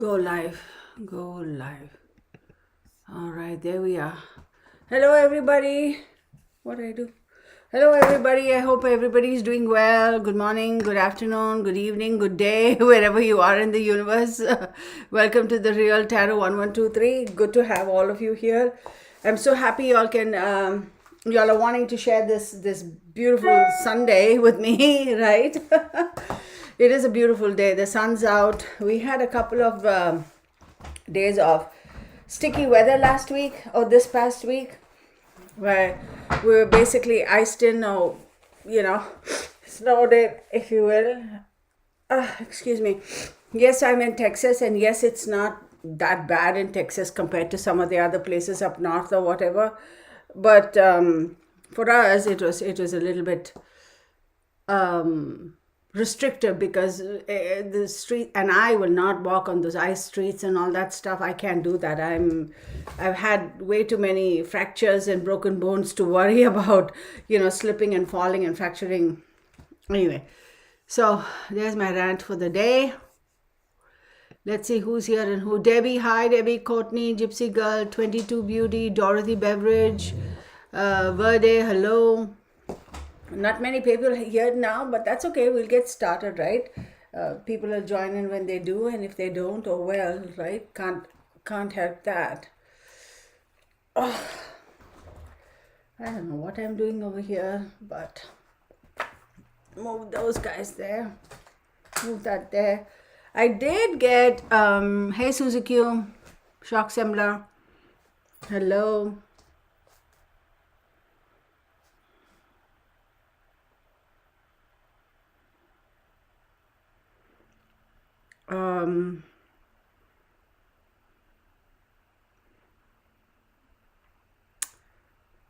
Go live. Go live. All right, there we are. Hello, everybody. What do I do? Hello, everybody. I hope everybody is doing well. Good morning, good afternoon, good evening, good day, wherever you are in the universe. Welcome to the Real Tarot 1123. Good to have all of you here. I'm so happy y'all can. Y'all are wanting to share this beautiful Sunday with me, right? It is a beautiful day. The sun's out. We had a couple of days of sticky weather last week or this past week where we were basically iced in or, snowed in, if you will. Excuse me. Yes, I'm in Texas, and yes, it's not that bad in Texas compared to some of the other places up north or whatever. But for us, it was a little bit restrictive because the street, and I will not walk on those ice streets and all that stuff. I can't do that. I've had way too many fractures and broken bones to worry about, slipping and falling and fracturing. Anyway, so there's my rant for the day. Let's see who's here and who. Debbie, hi Debbie, Courtney, Gypsy Girl, 22 Beauty, Dorothy Beveridge, Verde, hello. Not many people here now, but that's okay. We'll get started, right? People will join in when they do, and if they don't, oh well, right? Can't help that. I don't know what I'm doing over here, but move those guys there. Move that there. I did get hey Suzuki, Shock Sembler. Hello. Um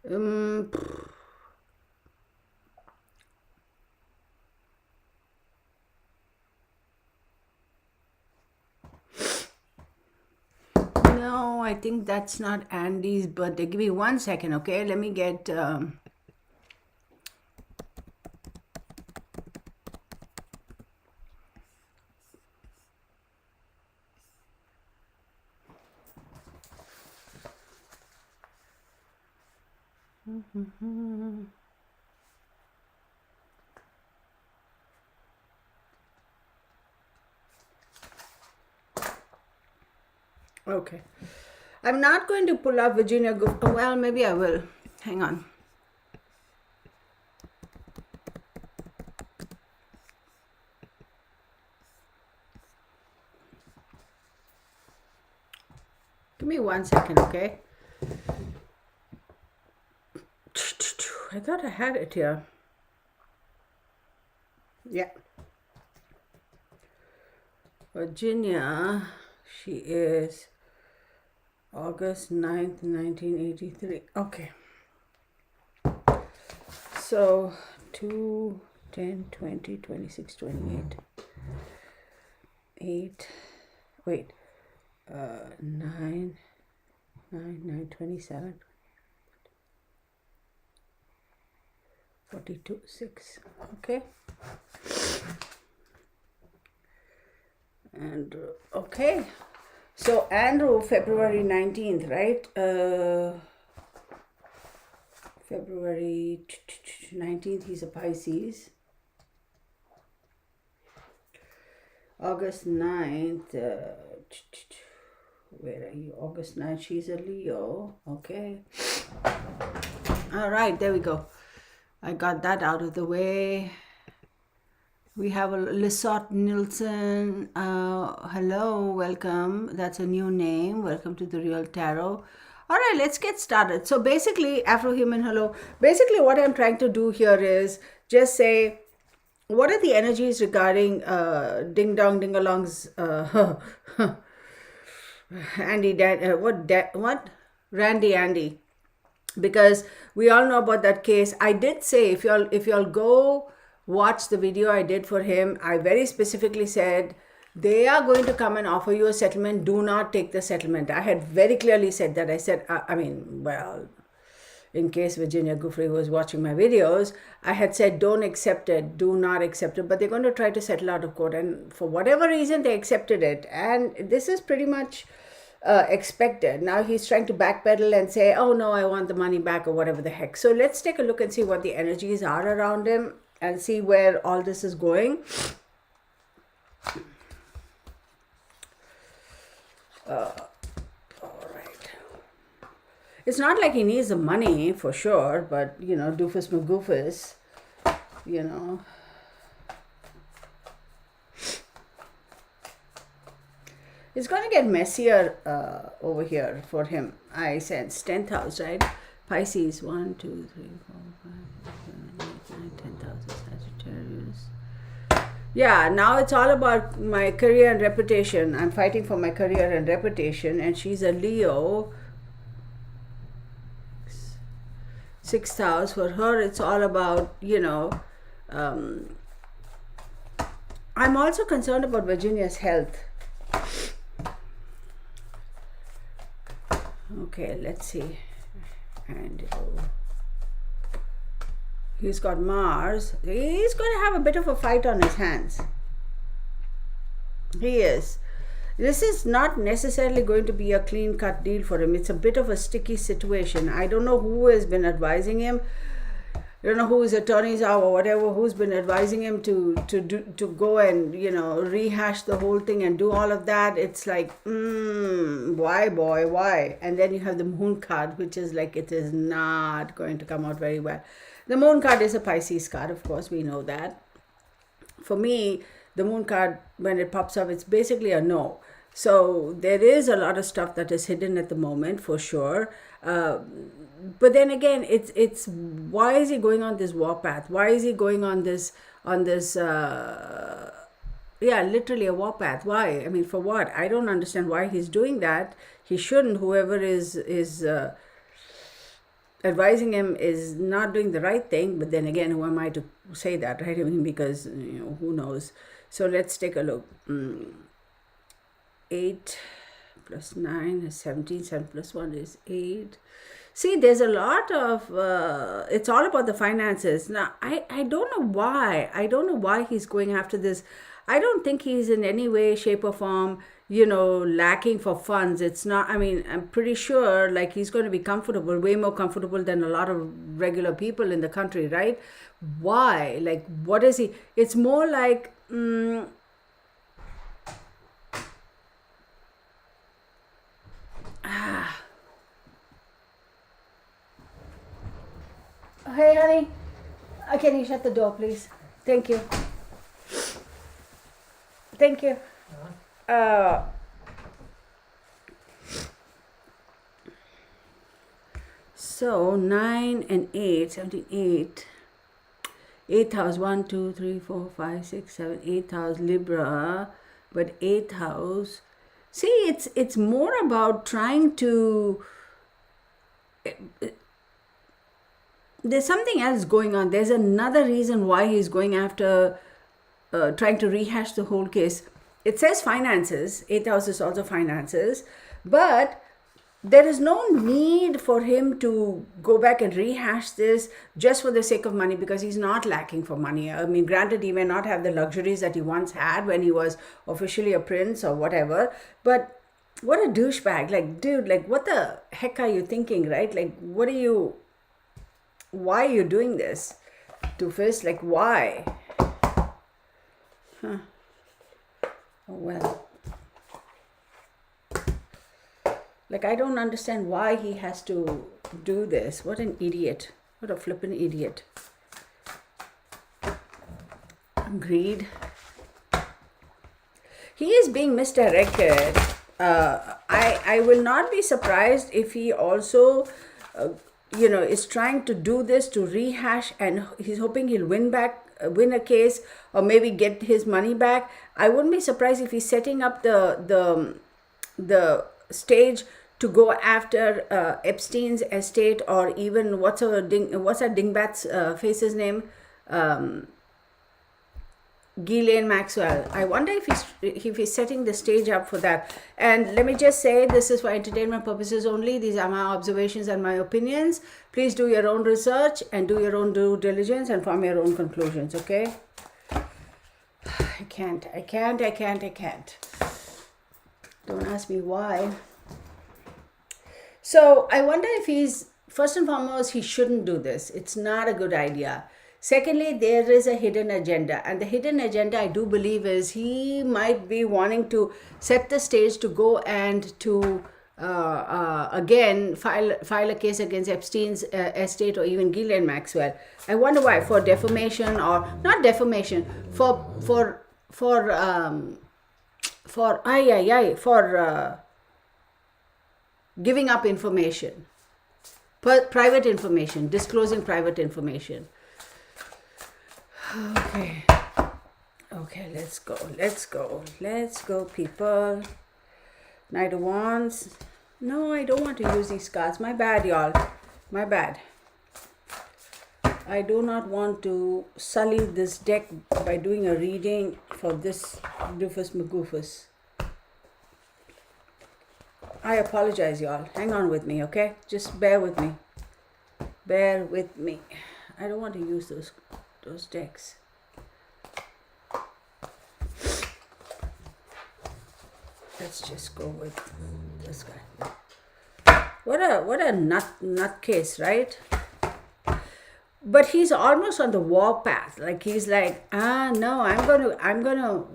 um No, I think that's not Andy's birthday. Give me 1 second, okay? Let me get. Okay. I'm not going to pull up Virginia. Well, maybe I will. Hang on. Give me 1 second, okay? I thought I had it here. Yeah. Virginia, she is August 9th, 1983. Okay. So 2, 10, 20, 26, 28. 8. Wait. 9, 27. 42, 6. Okay. And okay. So Andrew, February 19th, right? February 19th, he's a Pisces. August 9th, where are you? August 9th, she's a Leo. Okay. All right, there we go. I got that out of the way. We have a Lisott Nilsson. Hello, welcome. That's a new name. Welcome to the Real Tarot. All right, let's get started. So basically, Afro-Human, hello. Basically, what I'm trying to do here is just say, what are the energies regarding Ding Dong Dingalong's Andy what Randy Andy, because we all know about that case. I did say if y'all go watch the video I did for him, I very specifically said they are going to come and offer you a settlement. Do not take the settlement. I had very clearly said that. I said, well, in case Virginia Giuffre was watching my videos, I had said don't accept it, do not accept it, but they're going to try to settle out of court, and for whatever reason they accepted it, and this is pretty much expected. Now he's trying to backpedal and say, oh no, I want the money back or whatever the heck. So let's take a look and see what the energies are around him and see where all this is going. All right. It's not like he needs the money for sure, but you know, doofus McGoofus, you know. It's going to get messier over here for him. I sense 10th house, right? Pisces, 1, 2, 3, 4, 5, 6, 7, 8, 9, 10th house of Sagittarius. Yeah, now it's all about my career and reputation. I'm fighting for my career and reputation, and she's a Leo. 6th house. For her, it's all about, you know, I'm also concerned about Virginia's health. Okay, let's see. And he's got Mars. He's going to have a bit of a fight on his hands. He is. This is not necessarily going to be a clean-cut deal for him. It's a bit of a sticky situation. I don't know who has been advising him. I don't know who his attorneys are or whatever, who's been advising him to go and, you know, rehash the whole thing and do all of that. It's like, why, boy, why? And then you have the moon card, which is like, it is not going to come out very well. The moon card is a Pisces card, of course, we know that. For me, the moon card, when it pops up, it's basically a no. So there is a lot of stuff that is hidden at the moment, for sure. But then again, it's why is he going on this war path? Why is he going on this literally a war path? Why? I mean, for what? I don't understand why he's doing that. He shouldn't. Whoever is advising him is not doing the right thing. But then again, who am I to say that, right? I mean, because, you know, who knows? So let's take a look. 8 plus 9 is 17. 7 plus 1 is 8. See, there's a lot of, it's all about the finances. Now, I don't know why. I don't know why he's going after this. I don't think he's in any way, shape or form, you know, lacking for funds. It's not, I mean, I'm pretty sure like he's going to be comfortable, way more comfortable than a lot of regular people in the country, right? Why? Like, what is he? It's more like, Hey, honey, can you shut the door, please? Thank you. Thank you. So 9 and 8, 78. 8th house, 1, 2, 3, 4, 5, 6, 7, 8th house, Libra, but 8th house. See, it's more about trying to. There's something else going on. There's another reason why he's going after trying to rehash the whole case. It says finances. 8th house is also finances. But there is no need for him to go back and rehash this just for the sake of money, because he's not lacking for money. I mean, granted, he may not have the luxuries that he once had when he was officially a prince or whatever. But what a douchebag. Like, dude, like, what the heck are you thinking, right? Like, why are you doing this, doofus? Like, why? Huh. Oh, well. Like, I don't understand why he has to do this. What an idiot. What a flippin' idiot. Greed. He is being misdirected. I will not be surprised if he also... is trying to do this to rehash, and he's hoping he'll win a case, or maybe get his money back. I wouldn't be surprised if he's setting up the stage to go after Epstein's estate, or even what's that dingbat's face's name? Ghislaine Maxwell. I wonder if he's setting the stage up for that. And let me just say, this is for entertainment purposes only. These are my observations and my opinions. Please do your own research and do your own due diligence and form your own conclusions, okay? I can't. Don't ask me why. So I wonder if first and foremost, he shouldn't do this. It's not a good idea. Secondly, there is a hidden agenda. And the hidden agenda, I do believe, is he might be wanting to set the stage to go and to, again, file a case against Epstein's estate or even Ghislaine Maxwell. I wonder why. For defamation, or not defamation, for giving up information, private information, disclosing private information. Okay, let's go, people. Knight of Wands. No, I don't want to use these cards. My bad, y'all. My bad. I do not want to sully this deck by doing a reading for this doofus magoofus. I apologize, y'all. Hang on with me, okay? Just bear with me. Bear with me. I don't want to use those decks. Let's just go with this guy. What a nutcase, right? But he's almost on the war path. Like he's like, no, I'm gonna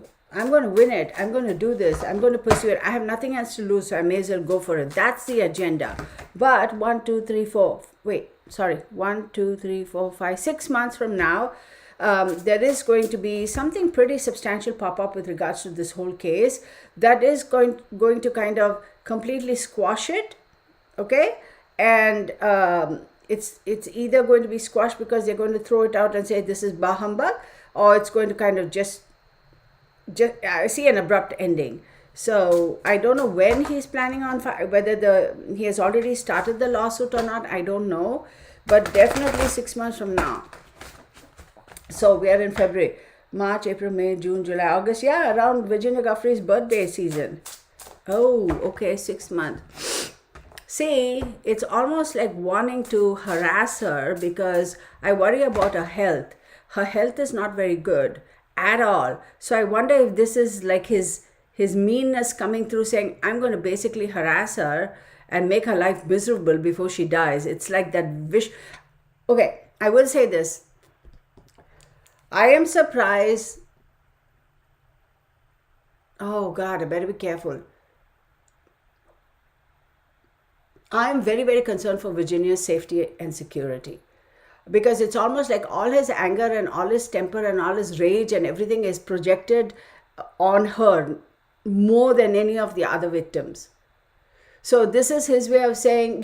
win it. I'm gonna do this. I'm gonna pursue it. I have nothing else to lose, so I may as well go for it. That's the agenda. But 6 months from now, there is going to be something pretty substantial pop up with regards to this whole case that is going to kind of completely squash it, okay? And it's either going to be squashed because they're going to throw it out and say this is bah humbug, or it's going to kind of just I see an abrupt ending. So I don't know when he's planning on whether he has already started the lawsuit or not. I don't know, but definitely 6 months from now. So we are in February, March, April, May, June, July, August. Yeah, around Virginia Guffrey's birthday season. Oh, okay, 6 months. See, it's almost like wanting to harass her because I worry about her health. Her health is not very good at all. So I wonder if this is like his meanness coming through, saying, I'm going to basically harass her and make her life miserable before she dies. It's like that wish. Okay, I will say this. I am surprised. Oh God, I better be careful. I am very, very concerned for Virginia's safety and security, because it's almost like all his anger and all his temper and all his rage and everything is projected on her more than any of the other victims. So this is his way of saying,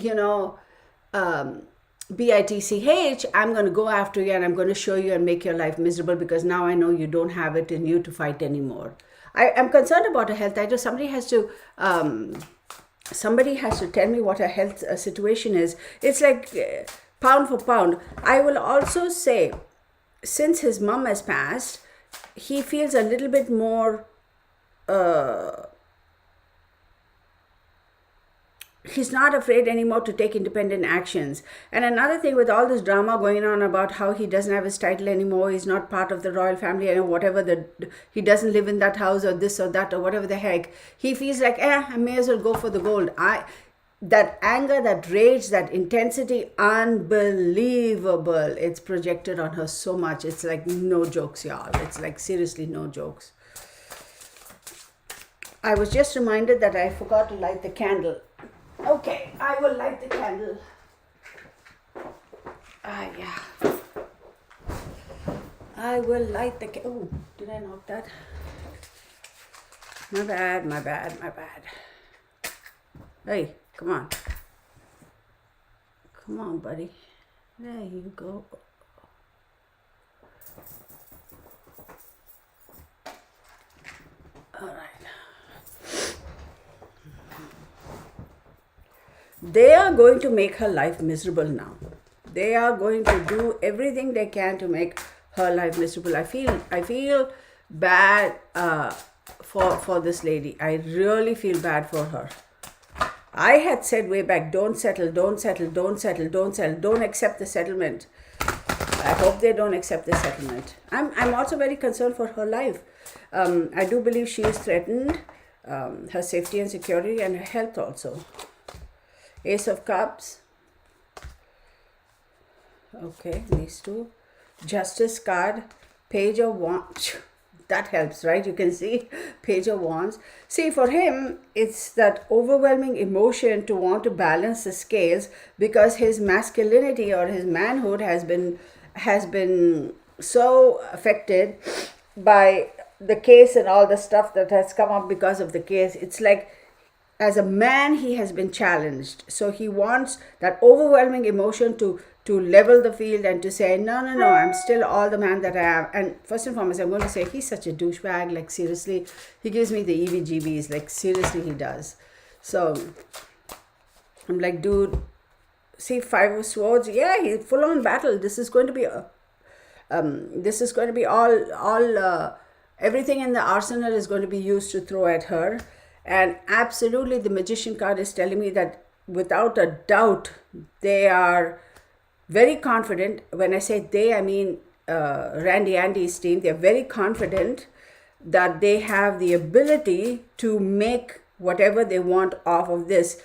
BITCH, I'm going to go after you and I'm going to show you and make your life miserable because now I know you don't have it in you to fight anymore. I am concerned about her health. I just somebody has to tell me what her health situation is. It's like pound for pound. I will also say, since his mom has passed, he feels a little bit more. He's not afraid anymore to take independent actions. And another thing, with all this drama going on about how he doesn't have his title anymore, he's not part of the royal family, and whatever, he doesn't live in that house or this or that or whatever the heck, he feels like, I may as well go for the gold. That anger, that rage, that intensity, unbelievable. It's projected on her so much. It's like no jokes, y'all. It's like seriously no jokes. I was just reminded that I forgot to light the candle. Okay, I will light the candle. Yeah. I will light the candle. Oh, did I knock that? My bad. Hey, come on. Come on, buddy. There you go. All right. They are going to make her life miserable now. They are going to do everything they can to make her life miserable. I feel bad for this lady. I really feel bad for her. I had said way back, don't settle, don't settle, don't settle, don't settle, don't accept the settlement. I hope they don't accept the settlement. I'm also very concerned for her life. I do believe she is threatened, her safety and security, and her health also. Ace of Cups. Okay, these two. Justice card. Page of Wands. That helps, right? You can see Page of Wands. See, for him, it's that overwhelming emotion to want to balance the scales because his masculinity or his manhood has been so affected by the case and all the stuff that has come up because of the case. It's like, as a man, he has been challenged, so he wants that overwhelming emotion to level the field and to say, no, I'm still all the man that I am. And first and foremost, I'm going to say he's such a douchebag. Like, seriously, he gives me the EVGBs. Like, seriously, he does. So I'm like, dude, see, Five of Swords. Yeah, he full on battle. This is going to be all everything in the arsenal is going to be used to throw at her. And absolutely, the Magician card is telling me that without a doubt, they are very confident. When I say they, I mean Randy Andy's team. They're very confident that they have the ability to make whatever they want off of this.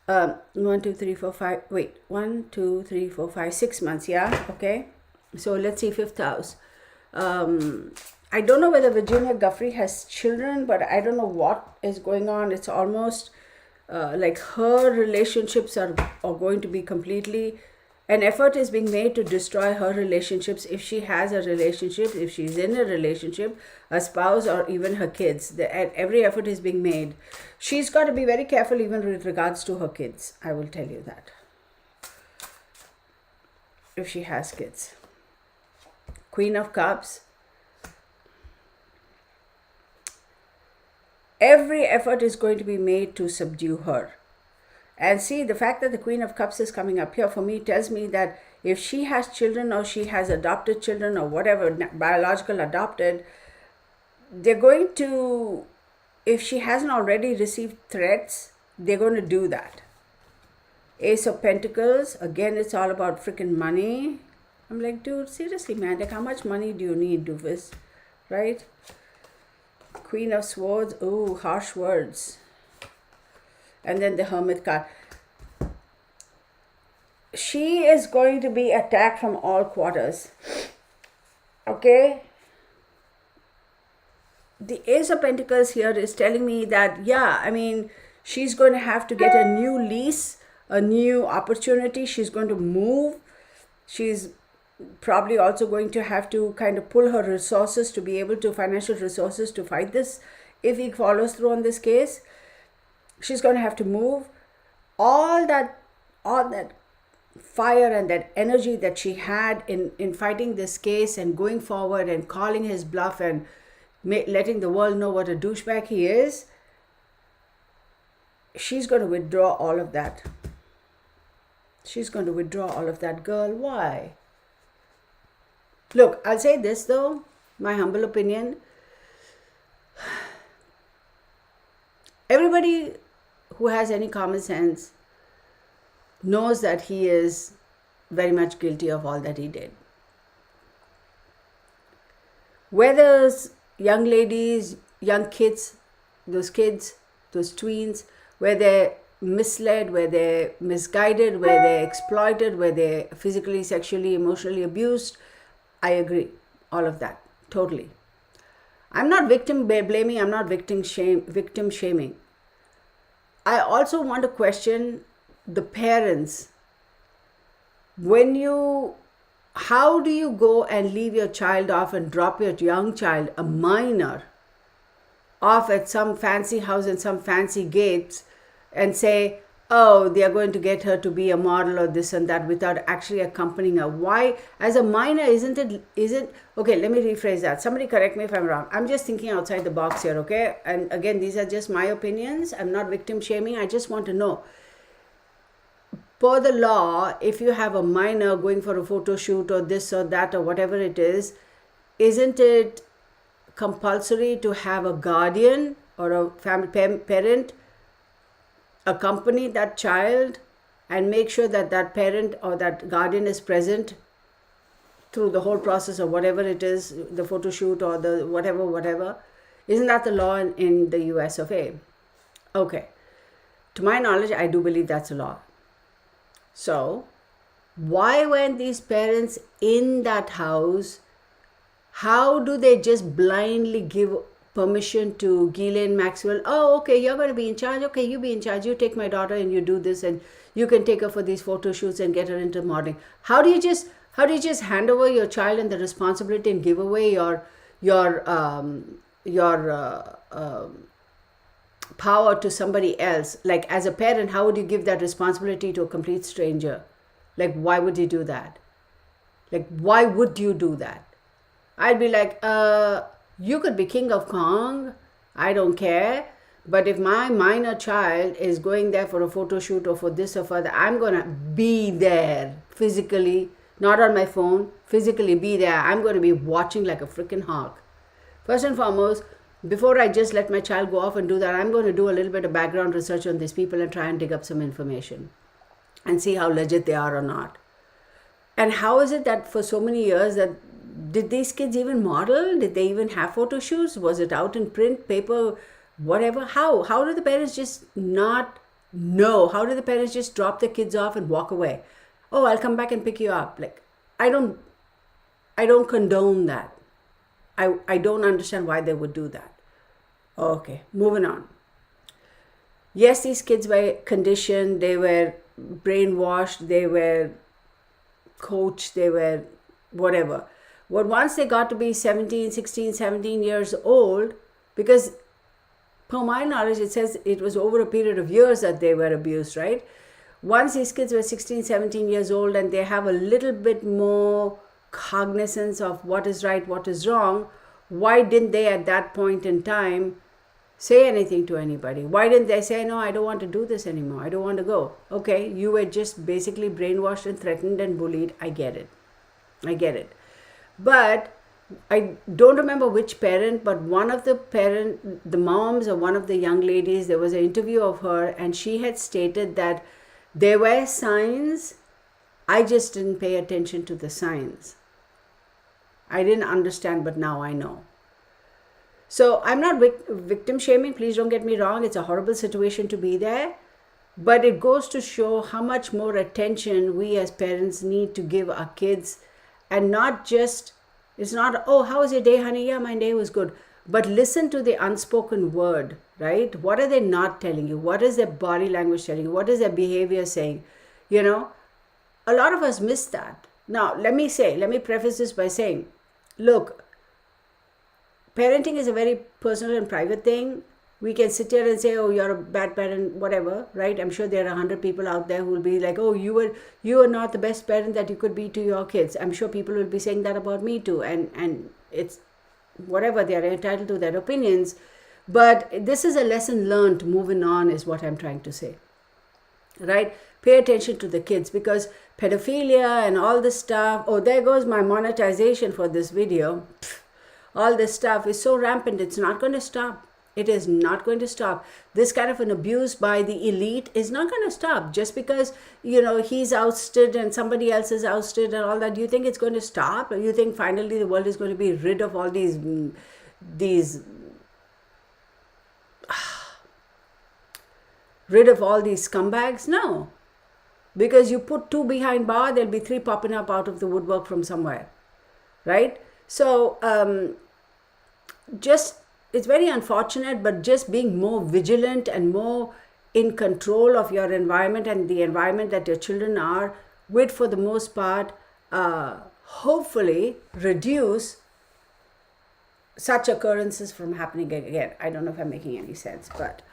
1, 2, 3, 4, 5. Wait, 1, 2, 3, 4, 5, 6 months. Yeah, okay. So let's see, 5th house. I don't know whether Virginia Guffrey has children, but I don't know what is going on. It's almost like her relationships are going to be completely... An effort is being made to destroy her relationships, if she has a relationship, if she's in a relationship, a spouse, or even her kids. Every effort is being made. She's got to be very careful even with regards to her kids. I will tell you that. If she has kids. Queen of Cups. Every effort is going to be made to subdue her. And see, the fact that the Queen of Cups is coming up here for me tells me that if she has children or she has adopted children or whatever, biological adopted, they're going to, if she hasn't already received threats, they're going to do that. Ace of Pentacles, again, it's all about freaking money. I'm like, dude, seriously, man, like, how much money do you need, doofus, right? Queen of Swords, ooh, harsh words. And then the Hermit card. She is going to be attacked from all quarters. Okay? The Ace of Pentacles here is telling me that, yeah, I mean, she's going to have to get a new lease, a new opportunity. She's going to move. She's probably also going to have to kind of pull her resources to be able to, financial resources to fight this. If he follows through on this case, she's going to have to move. All that fire and that energy that she had in fighting this case and going forward and calling his bluff and letting the world know what a douchebag he is, she's going to withdraw all of that. She's going to withdraw all of that. Girl, why? Look, I'll say this though, my humble opinion. Everybody who has any common sense knows that he is very much guilty of all that he did. Whether young ladies, young kids, those tweens, where they're misled, where they're misguided, where they're exploited, where they're physically, sexually, emotionally abused, I agree. All of that. Totally. I'm not victim blaming. I'm not victim shaming. I also want to question the parents. How do you go and leave your child off and drop your young child, a minor, off at some fancy house and some fancy gates and say, oh, they are going to get her to be a model or this and that without actually accompanying her? Why? As a minor, isn't okay, let me rephrase that. Somebody correct me if I'm wrong. I'm just thinking outside the box here, okay? And again, these are just my opinions. I'm not victim shaming. I just want to know. Per the law, if you have a minor going for a photo shoot or this or that or whatever it is, isn't it compulsory to have a guardian or a family parent accompany that child and make sure that that parent or that guardian is present through the whole process of whatever it is, the photo shoot or the whatever? Isn't that the law in the US of A? Okay. To my knowledge, I do believe that's a law. So, why weren't these parents in that house? How do they just blindly give permission to Ghislaine Maxwell? Oh, okay, you're going to be in charge. Okay, you be in charge. You take my daughter and you do this, and you can take her for these photo shoots and get her into modeling. How do you just hand over your child and the responsibility and give away your power to somebody else? Like, as a parent, how would you give that responsibility to a complete stranger? Like, why would you do that? Like, why would you do that? I'd be like, you could be King of Kong. I don't care. But if my minor child is going there for a photo shoot or for this or for that, I'm going to be there physically, not on my phone, physically be there. I'm going to be watching like a freaking hawk. First and foremost, before I just let my child go off and do that, I'm going to do a little bit of background research on these people and try and dig up some information and see how legit they are or not. And how is it that for so many years did these kids even model? Did they even have photo shoots? Was it out in print, paper, whatever? How do the parents just not know? How do the parents just drop the kids off and walk away? Oh, I'll come back and pick you up. Like, I don't condone that. I don't understand why they would do that. Okay, moving on. Yes, these kids were conditioned, they were brainwashed, they were coached, they were whatever. But once they got to be 16, 17 years old, because per my knowledge, it says it was over a period of years that they were abused, right? Once these kids were 16, 17 years old and they have a little bit more cognizance of what is right, what is wrong, why didn't they at that point in time say anything to anybody? Why didn't they say, no, I don't want to do this anymore. I don't want to go. Okay, you were just basically brainwashed and threatened and bullied. I get it. But I don't remember which parent, but one of the moms or one of the young ladies, there was an interview of her and she had stated that there were signs. I just didn't pay attention to the signs. I didn't understand, but now I know. So I'm not victim shaming. Please don't get me wrong. It's a horrible situation to be there. But it goes to show how much more attention we as parents need to give our kids. And not just, it's not, oh, how was your day, honey? Yeah, my day was good. But listen to the unspoken word, right? What are they not telling you? What is their body language telling you? What is their behavior saying? You know, a lot of us miss that. Now, let me preface this by saying, look, parenting is a very personal and private thing. We can sit here and say, oh, you're a bad parent, whatever, right? I'm sure there are 100 people out there who will be like, oh, you were not the best parent that you could be to your kids. I'm sure people will be saying that about me too. And it's whatever, they are entitled to their opinions. But this is a lesson learned. Moving on is what I'm trying to say, right? Pay attention to the kids, because pedophilia and all this stuff, oh, there goes my monetization for this video. All this stuff is so rampant, it's not going to stop. It is not going to stop. This kind of an abuse by the elite is not going to stop. Just because, you know, he's ousted and somebody else is ousted and all that, do you think it's going to stop? Or you think finally the world is going to be rid of all these rid of all these scumbags? No. Because you put 2 behind bar, there'll be 3 popping up out of the woodwork from somewhere. Right? So, it's very unfortunate, but just being more vigilant and more in control of your environment and the environment that your children are would, for the most part, hopefully reduce such occurrences from happening again. I don't know if I'm making any sense, but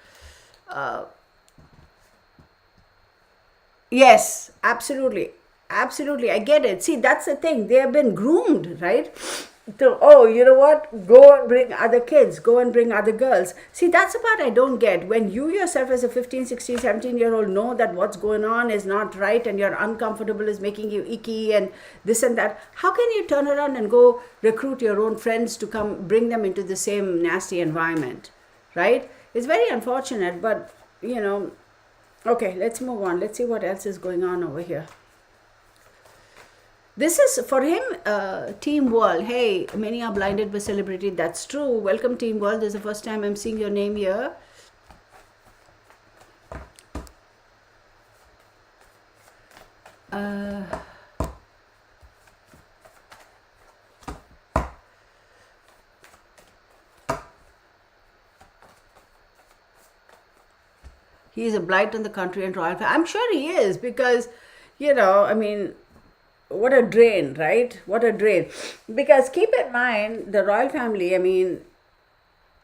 yes, absolutely. I get it. See, that's the thing. They have been groomed, right? to, oh, you know what, go and bring other kids, go and bring other girls. See, that's the part I don't get. When you yourself as a 15, 16, 17-year-old know that what's going on is not right and you're uncomfortable, is making you icky and this and that, how can you turn around and go recruit your own friends to come bring them into the same nasty environment, right? It's very unfortunate, but okay, let's move on. Let's see what else is going on over here. This is for him, Team World. Hey, many are blinded by celebrity. That's true. Welcome, Team World. This is the first time I'm seeing your name here. He is a blight on the country and royal family. I'm sure he is because, I mean, what a drain, right? What a drain. Because keep in mind, the royal family, I mean,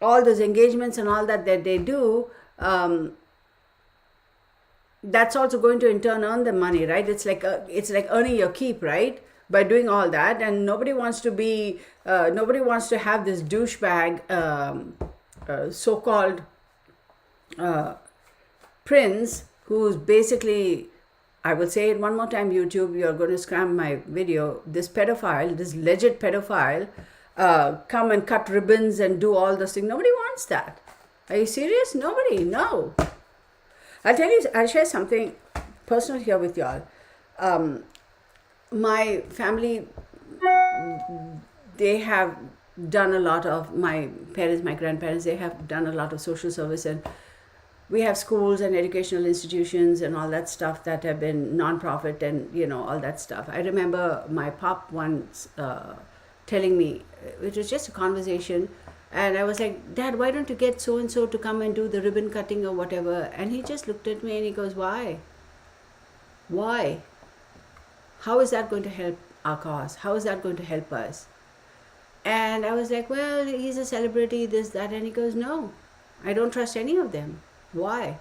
all those engagements and all that they do, that's also going to in turn earn them money, right? It's like earning your keep, right? By doing all that, and nobody wants to have this douchebag, so-called prince, who's basically, I will say it one more time, YouTube, you're going to scram my video, this legit pedophile, come and cut ribbons and do all those things. Nobody wants that. Are you serious? Nobody, no. I'll share something personal here with y'all. My family, they have done a lot of, my parents, my grandparents, they have done a lot of social service, and we have schools and educational institutions and all that stuff that have been non-profit and all that stuff. I remember my pop once telling me, it was just a conversation, and I was like, Dad, why don't you get so and so to come and do the ribbon cutting or whatever? And he just looked at me and he goes, why? How is that going to help our cause? How is that going to help us? And I was like, well, he's a celebrity, this, that. And he goes, no, I don't trust any of them. Why?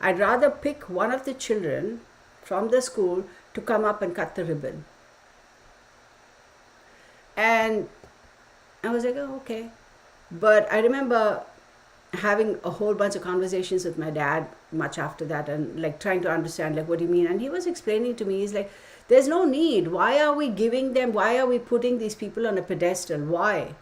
I'd rather pick one of the children from the school to come up and cut the ribbon. And I was like, oh, okay. But I remember having a whole bunch of conversations with my dad much after that, and like trying to understand, like, what do you mean? And he was explaining to me, he's like, there's no need. Why are we putting these people on a pedestal? Why?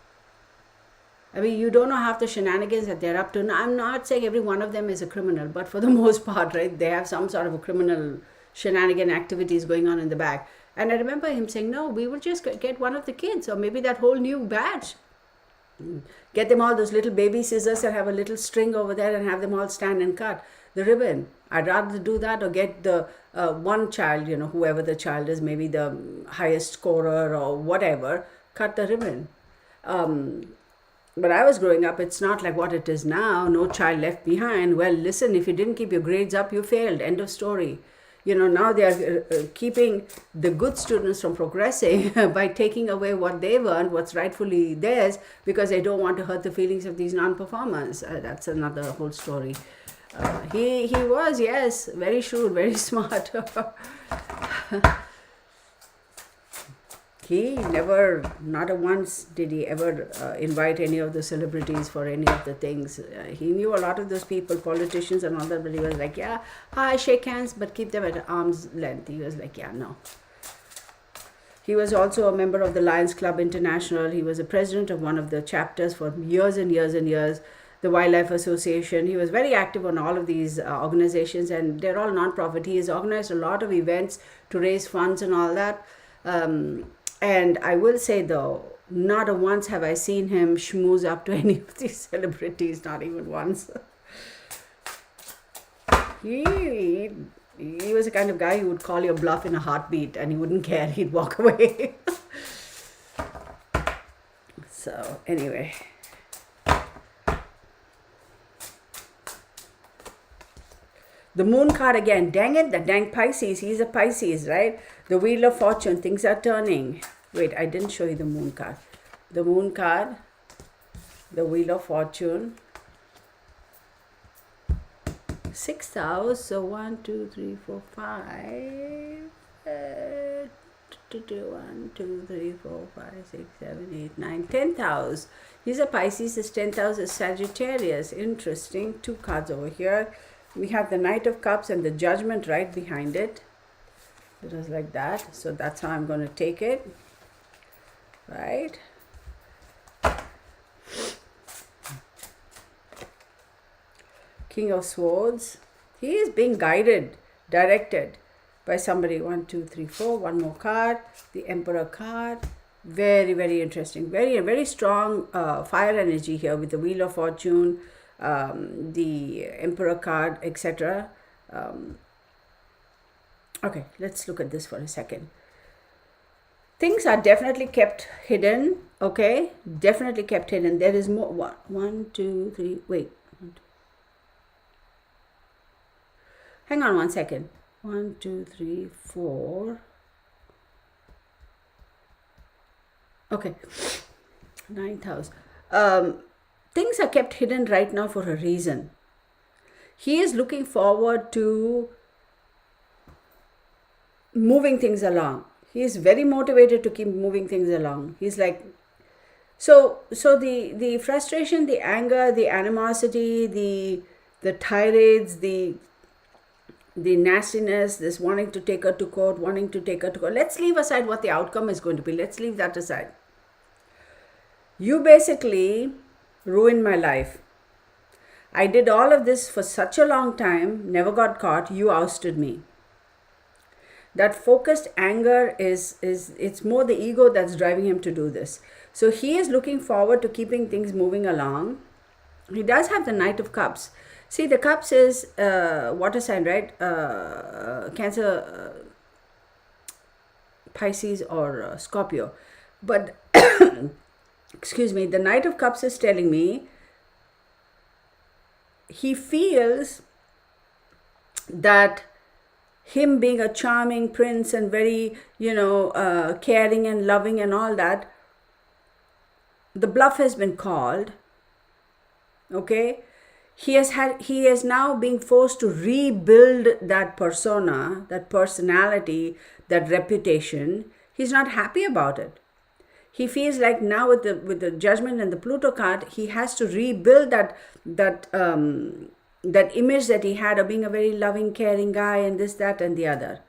I mean, you don't know half the shenanigans that they're up to. Now, I'm not saying every one of them is a criminal, but for the most part, right, they have some sort of a criminal shenanigan activities going on in the back. And I remember him saying, no, we will just get one of the kids, or maybe that whole new batch. Get them all those little baby scissors that have a little string over there and have them all stand and cut the ribbon. I'd rather do that, or get the one child, whoever the child is, maybe the highest scorer or whatever, cut the ribbon. But I was growing up, it's not like what it is now, no child left behind. Well, listen, if you didn't keep your grades up, you failed. End of story. Now they are keeping the good students from progressing by taking away what they've earned, what's rightfully theirs, because they don't want to hurt the feelings of these non-performers. That's another whole story. He was, yes, very shrewd, very smart. He never, not once did he ever invite any of the celebrities for any of the things. He knew a lot of those people, politicians and all that, but he was like, yeah, hi, shake hands, but keep them at arm's length. He was like, yeah, no. He was also a member of the Lions Club International. He was a president of one of the chapters for years and years and years, the Wildlife Association. He was very active on all of these organizations, and they're all non-profit. He has organized a lot of events to raise funds and all that. And I will say, though, not once have I seen him schmooze up to any of these celebrities, not even once. He was the kind of guy who would call your bluff in a heartbeat, and he wouldn't care. He'd walk away. So, anyway. The moon card again. Dang it, the dang Pisces. He's a Pisces, right? The Wheel of Fortune. Things are turning. Wait, I didn't show you the moon card. The moon card. The Wheel of Fortune. 6th house. So 1, 2, 3, 4, 5. 1, 2, 3, 4, 5, 6, 7, 8, 9, 10th house. He's a Pisces, his 10th house is Sagittarius. Interesting. 2 cards over here. We have the Knight of Cups and the Judgment right behind it. It was like that. So that's how I'm going to take it. Right. King of Swords. He is being guided, directed by somebody. 1, 2, 3, 4. One more card. The Emperor card. Very, very interesting. Very strong fire energy here with the Wheel of Fortune, the Emperor card, etc. Okay, let's look at this for a second. Things are definitely kept hidden. Okay, definitely kept hidden. There is more. 1, 2, 3. Wait. Hang on 1 second. 1, 2, 3, 4. Okay, 9th house. Things are kept hidden right now for a reason. He is looking forward to moving things along. He is very motivated to keep moving things along. He's like, so the frustration, the anger, the animosity, the tirades, the nastiness, this wanting to take her to court, let's leave aside what the outcome is going to be. Let's leave that aside. You basically ruined my life. I did all of this for such a long time, never got caught, you ousted me. That focused anger it's more the ego that's driving him to do this. So he is looking forward to keeping things moving along. He does have the Knight of Cups. See, the Cups is water sign, right? Cancer, Pisces or Scorpio. But, excuse me, the Knight of Cups is telling me he feels that him being a charming prince and very, caring and loving and all that, the bluff has been called. Okay? He is now being forced to rebuild that persona, that personality, that reputation. He's not happy about it. He feels like now with the Judgment and the Pluto card, he has to rebuild that image that he had of being a very loving, caring guy and this, that, and the other.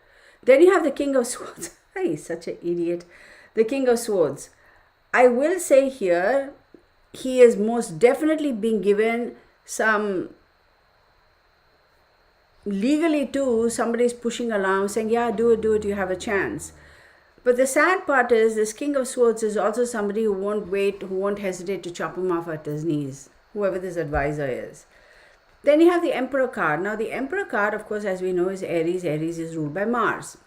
Then you have the King of Swords. He's such an idiot. The King of Swords. I will say here, he is most definitely being given some, legally too, somebody's pushing along saying, yeah, do it, you have a chance. But the sad part is this King of Swords is also somebody who won't hesitate to chop him off at his knees, whoever this advisor is. Then you have the Emperor card. Now the Emperor card, of course, as we know, is Aries. Aries is ruled by Mars.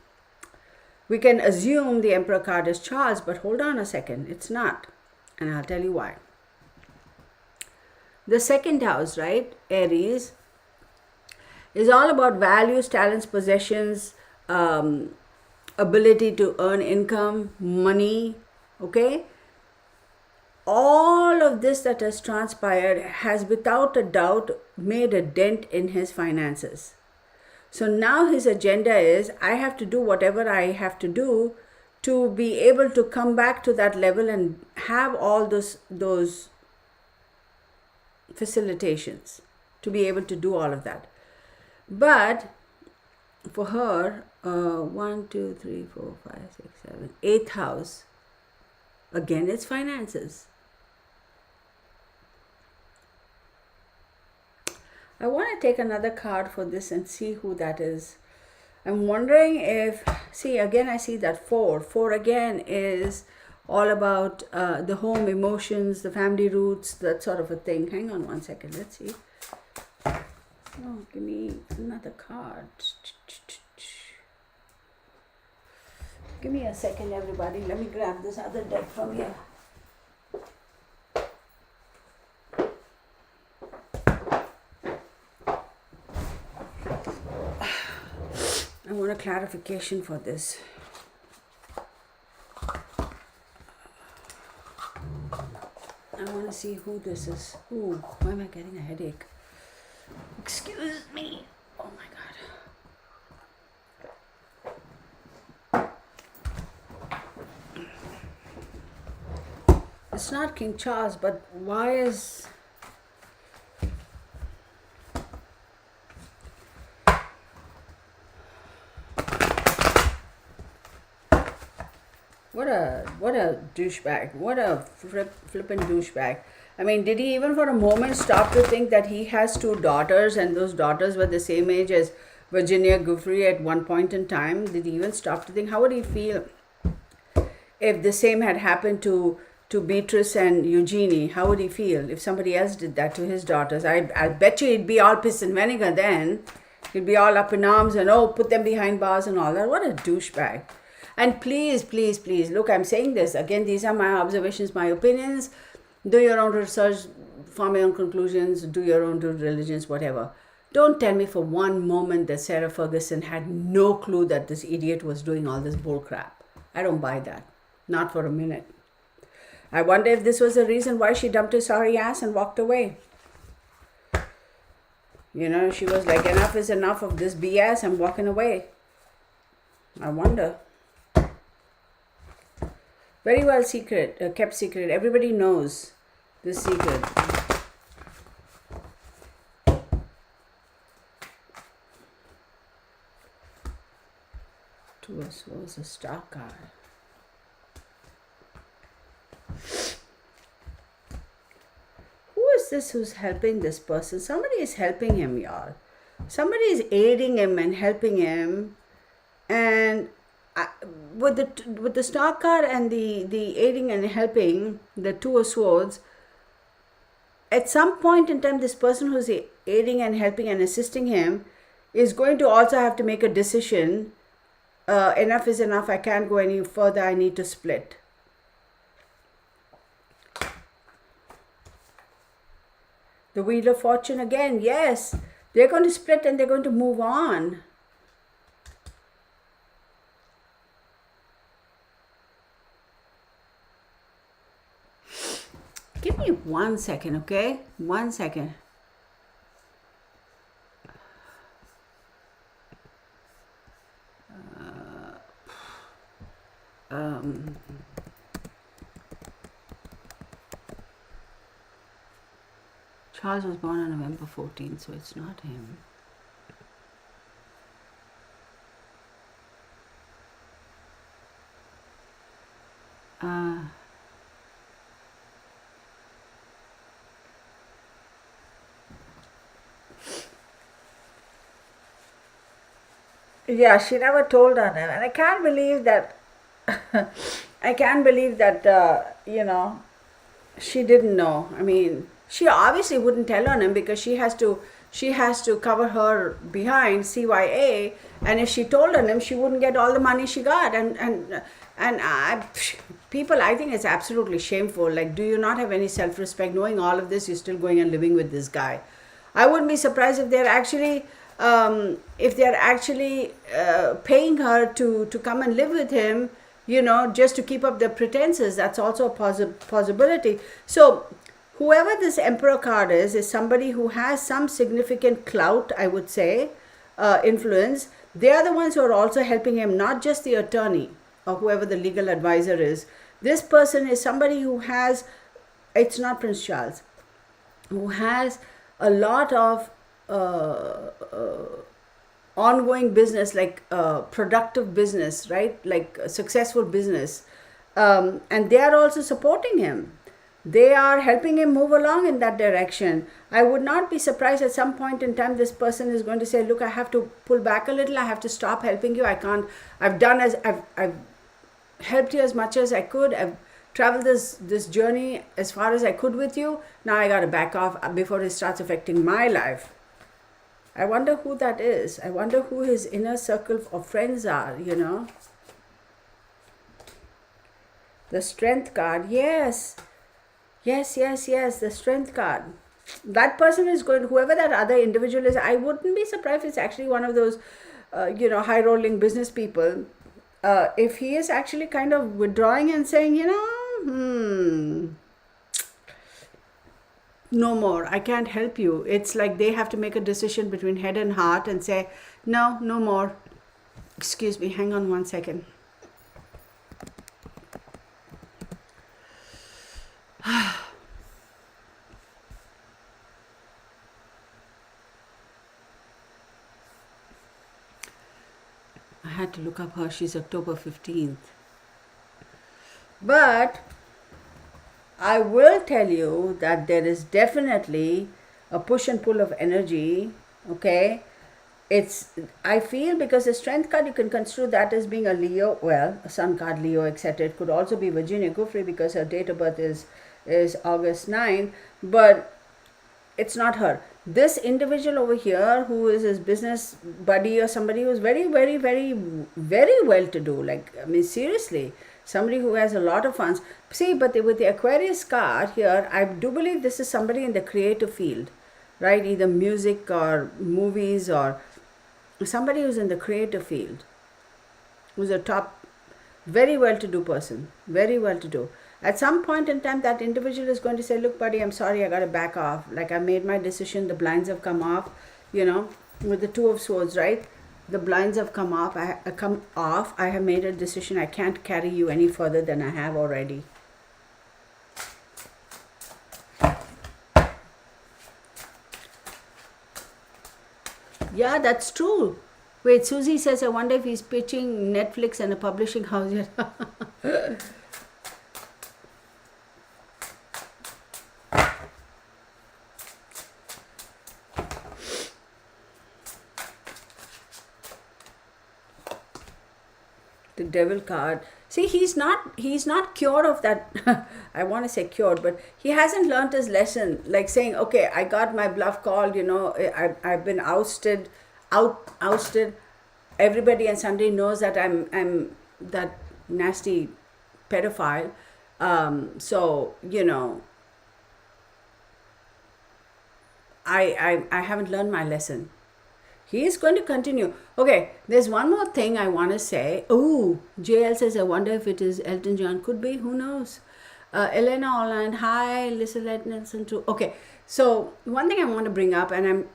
We can assume the Emperor card is Charles, but hold on a second, it's not. And I'll tell you why. The 2nd house, right, Aries, is all about values, talents, possessions, ability to earn income, money, okay? All of this that has transpired has without a doubt made a dent in his finances. So now his agenda is, I have to do whatever I have to do to be able to come back to that level and have all those facilitations to be able to do all of that. But for her, 1, 2, 3, 4, 5, 6, 7, 8th house, again it's finances. I want to take another card for this and see who that is. I'm wondering if, see, again I see that 4. 4 again is all about the home, emotions, the family roots, that sort of a thing. Hang on 1 second, let's see. Oh, give me another card. Give me a second, everybody. Let me grab this other deck from here. I want a clarification for this. I want to see who this is. Ooh, why am I getting a headache? Excuse me. Oh my God. it's not King Charles, but why is... What a douchebag. What a flippin' douchebag. I mean, did he even for a moment stop to think that he has two daughters and those daughters were the same age as Virginia Giuffre at one point in time? Did he even stop to think? How would he feel if the same had happened to Beatrice and Eugenie? How would he feel if somebody else did that to his daughters? I bet you he'd be all piss and vinegar then. He'd be all up in arms and, oh, put them behind bars and all that. What a douchebag. And please, please, please, look, I'm saying this. Again, these are my observations, my opinions. Do your own research, form your own conclusions, do your own due diligence, whatever. Don't tell me for one moment that Sarah Ferguson had no clue that this idiot was doing all this bull crap. I don't buy that. Not for a minute. I wonder if this was the reason why she dumped his sorry ass and walked away. You know, she was like, enough is enough of this BS, I'm walking away. I wonder. Very well kept secret. Everybody knows this secret. To us was a star card. Who is this who's helping this person? Somebody is helping him, y'all. Somebody is aiding him and helping him. And with the star card and the aiding and helping, the two of swords, at some point in time, this person who's aiding and helping and assisting him is going to also have to make a decision. Enough is enough. I can't go any further. I need to split. The Wheel of Fortune again. Yes, they're going to split and they're going to move on. Give me 1 second, okay? 1 second. Charles was born on November 14th, so it's not him. Yeah, she never told on him, and I can't believe that. I can't believe that. She didn't know. I mean, she obviously wouldn't tell on him because she has to cover her behind CYA, and if she told on him, she wouldn't get all the money she got. People, I think it's absolutely shameful. Like, do you not have any self-respect? Knowing all of this, you're still going and living with this guy. I wouldn't be surprised if they're actually. If they're actually paying her to come and live with him, just to keep up their pretenses, that's also a possibility. So whoever this Emperor card is somebody who has some significant clout, I would say, influence. They are the ones who are also helping him, not just the attorney or whoever the legal advisor is. This person is somebody who has, it's not Prince Charles, who has a lot of ongoing business, like productive business, right? Like successful business. And they are also supporting him. They are helping him move along in that direction. I would not be surprised at some point in time this person is going to say, look, I have to pull back a little. I have to stop helping you. I can't. I've helped you as much as I could. I've traveled this journey as far as I could with you. Now I got to back off before it starts affecting my life. I wonder who that is. I wonder who his inner circle of friends are, The Strength card. Yes. Yes, the Strength card. That person is going, whoever that other individual is, I wouldn't be surprised if it's actually one of those, high-rolling business people. If he is actually kind of withdrawing and saying, no more, I can't help you. It's like they have to make a decision between head and heart and say, no more. Excuse me, hang on 1 second. had to look up her. She's October 15th. But I will tell you that there is definitely a push and pull of energy, okay? It's, I feel, because the strength card, you can construe that as being a Leo, well, a sun card, Leo, etc. It could also be Virginia Giuffre because her date of birth is August 9, but it's not her. This individual over here who is his business buddy or somebody who's very, very, very, very well to do, like, I mean, seriously, somebody who has a lot of funds. See, but with the Aquarius card here, I do believe this is somebody in the creative field, right? Either music or movies, or somebody who's in the creative field, who's a top, very well to do person, very well to do. At some point in time, that individual is going to say, look, buddy, I'm sorry, I got to back off. Like, I made my decision, the blinds have come off, you know, with the Two of Swords, right? The blinds have come off. I have made a decision. I can't carry you any further than I have already. Yeah, that's true. Wait, Susie says, I wonder if he's pitching Netflix and a publishing house yet. The devil card. See, he's not cured of that. I want to say cured, but he hasn't learned his lesson. Like saying, okay, I got my bluff called, you know, I've been ousted. Everybody and Sunday knows that I'm that nasty pedophile. So, you know, I haven't learned my lesson. He is going to continue. Okay, there's one more thing I want to say. Oh, JL says, I wonder if it is Elton John. Could be, who knows? Elena Online, hi, listen, listen to. Okay, so one thing I want to bring up, and I'm,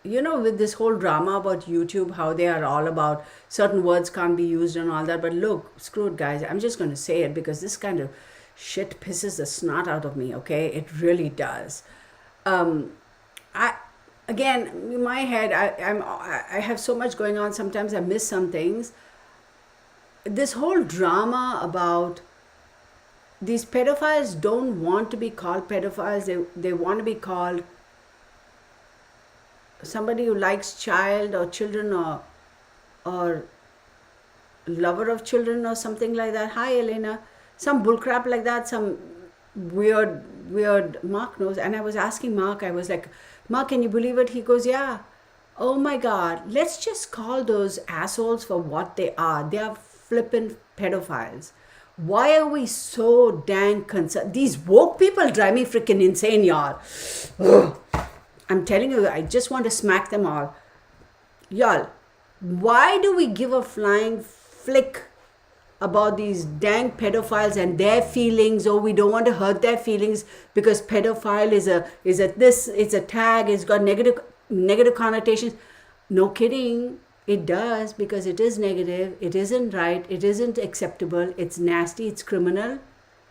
you know, with this whole drama about YouTube, how they are all about certain words can't be used and all that. But look, screw it, guys. I'm just going to say it because this kind of shit pisses the snot out of me, okay? It really does. Again, in my head, I have so much going on. Sometimes I miss some things. This whole drama about these pedophiles don't want to be called pedophiles. They want to be called somebody who likes child or children, or lover of children or something like that. Hi, Elena. Some bullcrap like that. Some weird Mark knows. And I was asking Mark, I was like, Mark, can you believe it? He goes, yeah. Oh my God, let's just call those assholes for what they are. They are flippin' pedophiles. Why are we so dang concerned? These woke people drive me freaking insane, y'all. Ugh. I'm telling you, I just want to smack them all. Y'all, why do we give a flying flick about these dang pedophiles and their feelings? Oh, we don't want to hurt their feelings because pedophile is a tag, it's got negative connotations. No kidding, it does, because it is negative, it isn't right, it isn't acceptable, it's nasty, it's criminal,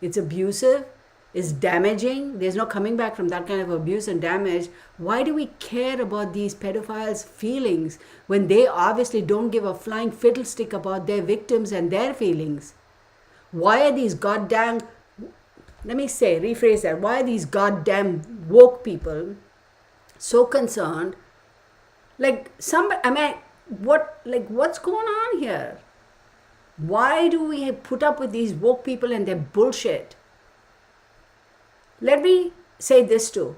it's abusive, it's damaging. There's no coming back from that kind of abuse and damage. Why do we care about these pedophiles' feelings when they obviously don't give a flying fiddlestick about their victims and their feelings? Why are these goddamn, rephrase that, why are these goddamn woke people so concerned? Like, what's going on here? Why do we put up with these woke people and their bullshit? Let me say this too.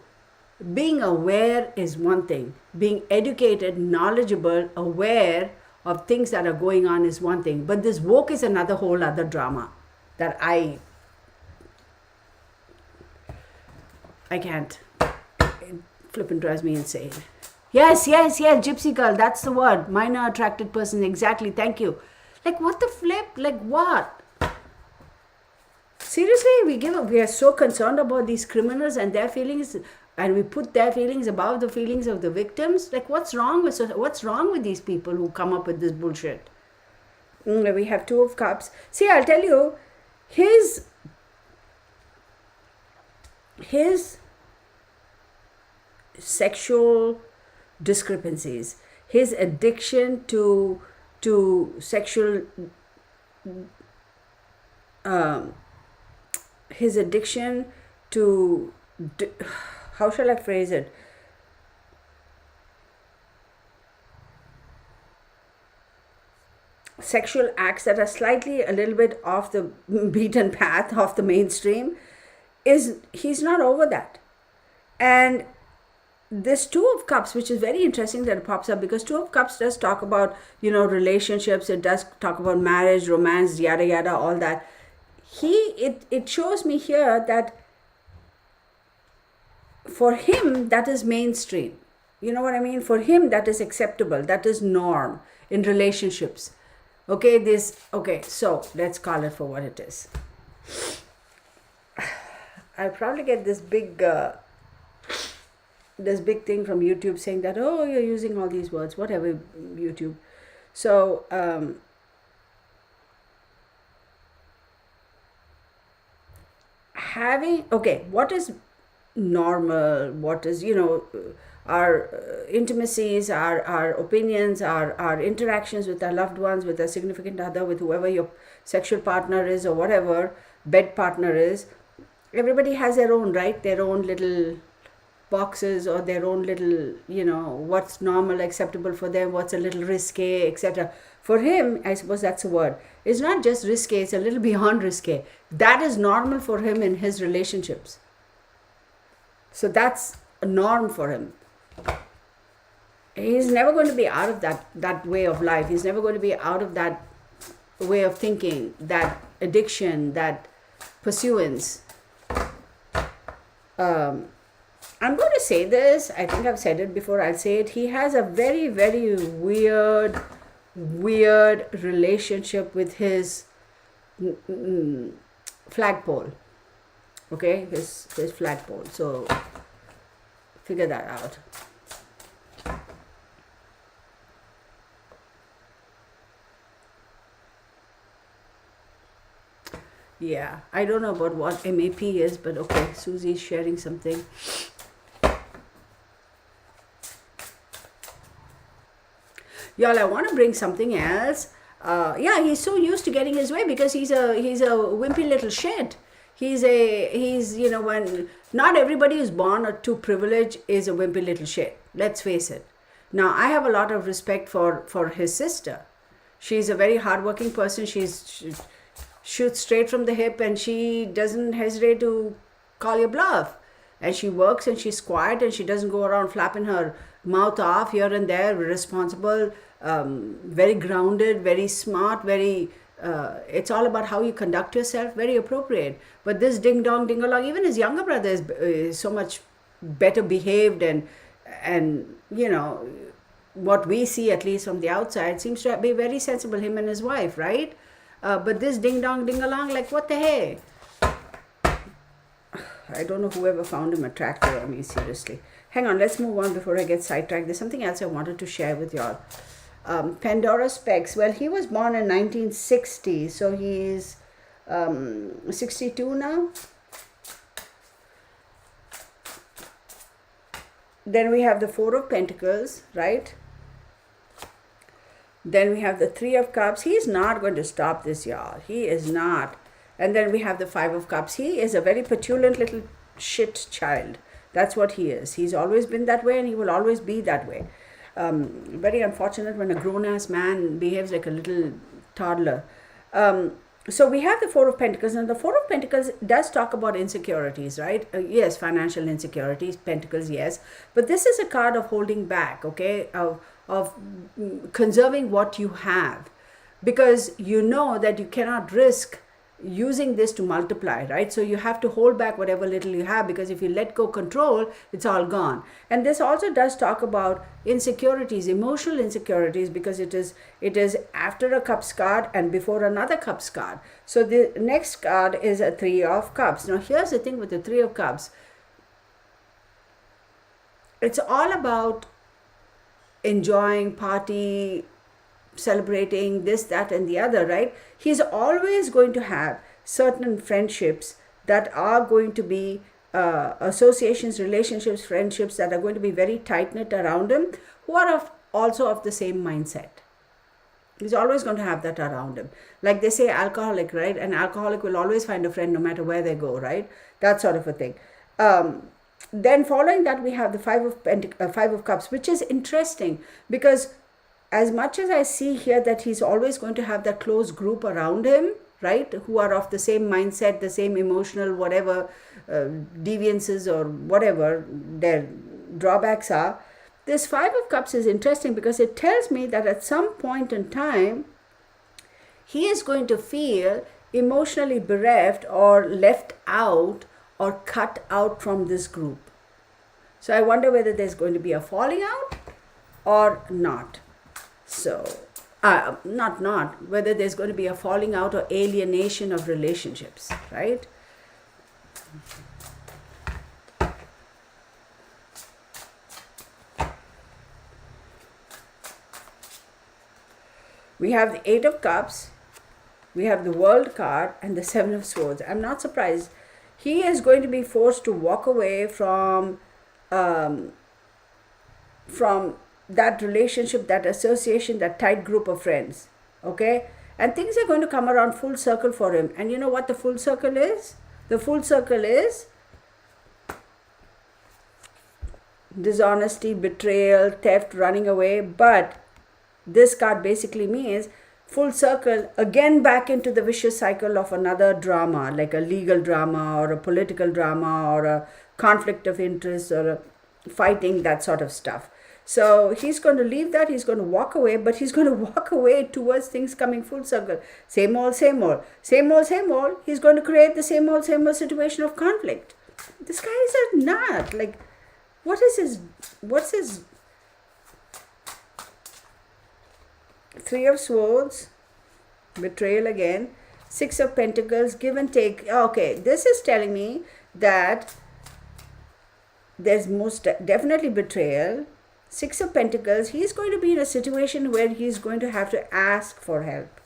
Being aware is one thing. Being educated, knowledgeable, aware of things that are going on is one thing. But this woke is another whole other drama that I can't. It flippin' drives me insane. Yes, gypsy girl, that's the word. Minor attracted person, exactly, thank you. Like, what the flip? Like, what? Seriously, we are so concerned about these criminals and their feelings, and we put their feelings above the feelings of the victims. Like, what's wrong with these people who come up with this bullshit? We have Two of Cups. See, I'll tell you, his sexual discrepancies, his addiction to to sexual, his addiction to, how shall I phrase it? Sexual acts that are slightly a little bit off the beaten path, off the mainstream, he's not over that. And this Two of Cups, which is very interesting that it pops up, because Two of Cups does talk about, relationships. It does talk about marriage, romance, yada yada, all that. It shows me here that for him that is mainstream. You know what I mean? For him that is acceptable, that is norm in relationships. Okay, so let's call it for what it is. I'll probably get this big thing from YouTube saying that, oh, you're using all these words, whatever, YouTube. So what is normal, what is, our intimacies, our opinions, our interactions with our loved ones, with a significant other, with whoever your sexual partner is or whatever bed partner is. Everybody has their own, right? Their own little boxes, or their own little, what's normal, acceptable for them, what's a little risque, etc. For him, I suppose that's a word. It's not just risque, it's a little beyond risque. That is normal for him in his relationships. So that's a norm for him. He's never going to be out of that way of life. He's never going to be out of that way of thinking, that addiction, that pursuance. I'm going to say this. I think I've said it before. I'll say it. He has a very, very weird relationship with his flagpole. Okay, his flagpole. So figure that out. Yeah, I don't know about what MAP is, but okay, Susie's sharing something. Y'all, I want to bring something else. He's so used to getting his way because he's a wimpy little shit. He's when not everybody who's born or to privilege is a wimpy little shit. Let's face it. Now, I have a lot of respect for his sister. She's a very hardworking person. She shoots straight from the hip, and she doesn't hesitate to call your bluff. And she works, and she's quiet, and she doesn't go around flapping her mouth off here and there. Responsible, very grounded, very smart, very it's all about how you conduct yourself, very appropriate. But this ding dong ding along, even his younger brother is so much better behaved, and what we see, at least from the outside, seems to be very sensible, him and his wife, right? But this ding dong ding along, like, what the hey? I don't know whoever found him attractive. I mean, seriously. Hang on, let's move on before I get sidetracked. There's something else I wanted to share with y'all. Pandora Specs. Well, he was born in 1960, so he's 62 now. Then we have the Four of Pentacles, right? Then we have the Three of Cups. He's not going to stop this, y'all. He is not. And then we have the Five of Cups. He is a very petulant little shit child. That's what he is. He's always been that way, and he will always be that way. Very unfortunate when a grown-ass man behaves like a little toddler. So we have the Four of Pentacles, and the Four of Pentacles does talk about insecurities, right? Yes, financial insecurities, Pentacles, yes. But this is a card of holding back, okay? Of conserving what you have, because you know that you cannot risk using this to multiply, right? So you have to hold back whatever little you have, because if you let go control, it's all gone. And this also does talk about insecurities, emotional insecurities, because it is after a Cups card and before another Cups card. So the next card is a Three of Cups. Now here's the thing with the Three of Cups. It's all about enjoying, party, celebrating this, that, and the other, right? He's always going to have certain friendships that are going to be associations, relationships, friendships that are going to be very tight-knit around him, who are also of the same mindset. He's always going to have that around him. Like they say, alcoholic, right? An alcoholic will always find a friend no matter where they go, right? That sort of a thing. Then following that, we have the Five of Cups, which is interesting because as much as I see here that he's always going to have that close group around him, right, who are of the same mindset, the same emotional, whatever deviances or whatever their drawbacks are, this Five of Cups is interesting because it tells me that at some point in time, he is going to feel emotionally bereft or left out or cut out from this group. So I wonder whether there's going to be a falling out or not. So, not whether there's going to be a falling out or alienation of relationships, right? We have the Eight of Cups, we have the World card, and the Seven of Swords. I'm not surprised. He is going to be forced to walk away from that relationship, that association, that tight group of friends. Okay? And things are going to come around full circle for him. And you know what the full circle is? The full circle is dishonesty, betrayal, theft, running away. But this card basically means full circle again back into the vicious cycle of another drama, like a legal drama or a political drama or a conflict of interest or a fighting, that sort of stuff. So he's going to leave that, he's going to walk away, but he's going to walk away towards things coming full circle. Same old, same old, same old, same old. He's going to create the same old situation of conflict. This guy is a nut. Like, what's his Three of Swords, betrayal again, Six of Pentacles, give and take. Okay, this is telling me that there's most definitely betrayal. Six of Pentacles, he's going to be in a situation where he's going to have to ask for help,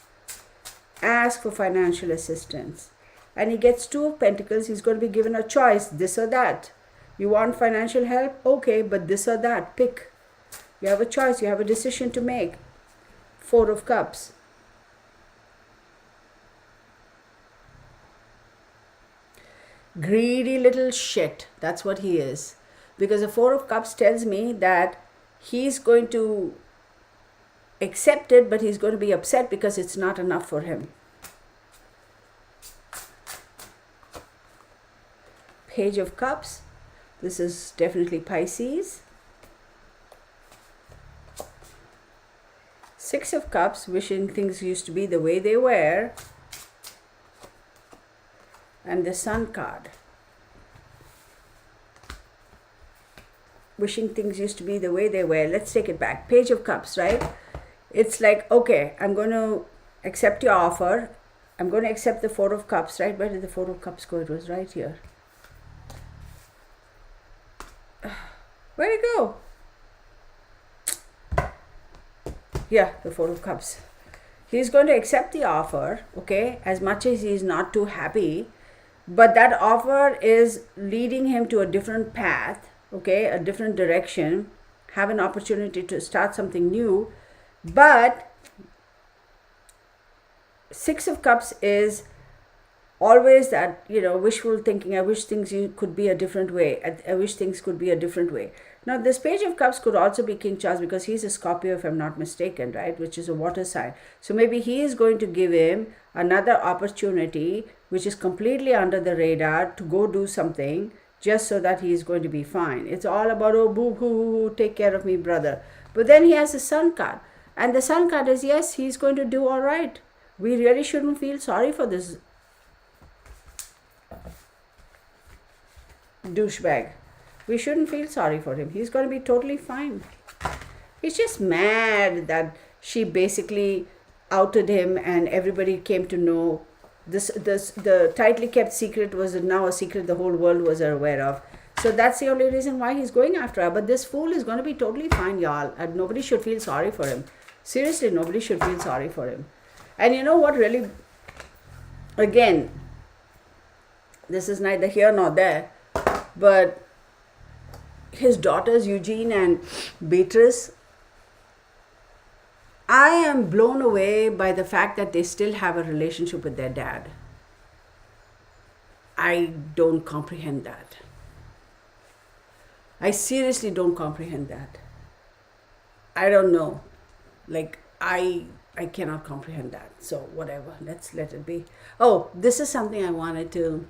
ask for financial assistance. And he gets Two of Pentacles, he's going to be given a choice, this or that. You want financial help? Okay, but this or that, pick. You have a choice, you have a decision to make. Four of Cups. Greedy little shit, that's what he is. Because the Four of Cups tells me that he's going to accept it, but he's going to be upset because it's not enough for him. Page of Cups. This is definitely Pisces. Six of Cups, wishing things used to be the way they were. And the Sun card. Wishing things used to be the way they were. Let's take it back. Page of Cups, right? It's like, okay, I'm going to accept your offer. I'm going to accept the Four of Cups, right? Where did the Four of Cups go? It was right here. Where'd it go? Yeah, the Four of Cups. He's going to accept the offer, okay, as much as he's not too happy. But that offer is leading him to a different path, okay, a different direction, have an opportunity to start something new. But Six of Cups is always that, wishful thinking. I wish things could be a different way. I wish things could be a different way. Now, this Page of Cups could also be King Charles because he's a Scorpio, if I'm not mistaken, right? Which is a water sign. So maybe he is going to give him another opportunity, which is completely under the radar, to go do something just so that he is going to be fine. It's all about, oh, boo hoo, take care of me, brother. But then he has the Sun card. And the Sun card is, yes, he's going to do all right. We really shouldn't feel sorry for this douchebag. We shouldn't feel sorry for him. He's going to be totally fine. He's just mad that she basically outed him and everybody came to know. The tightly kept secret was now a secret the whole world was aware of. So that's the only reason why he's going after her. But this fool is going to be totally fine, y'all. And nobody should feel sorry for him. Seriously, nobody should feel sorry for him. And you know what really, again, this is neither here nor there, but his daughters, Eugene and Beatrice, I am blown away by the fact that they still have a relationship with their dad. I don't comprehend that. I seriously don't comprehend that. I don't know. Like I cannot comprehend that. So whatever. Let's let it be. Oh, this is something I wanted to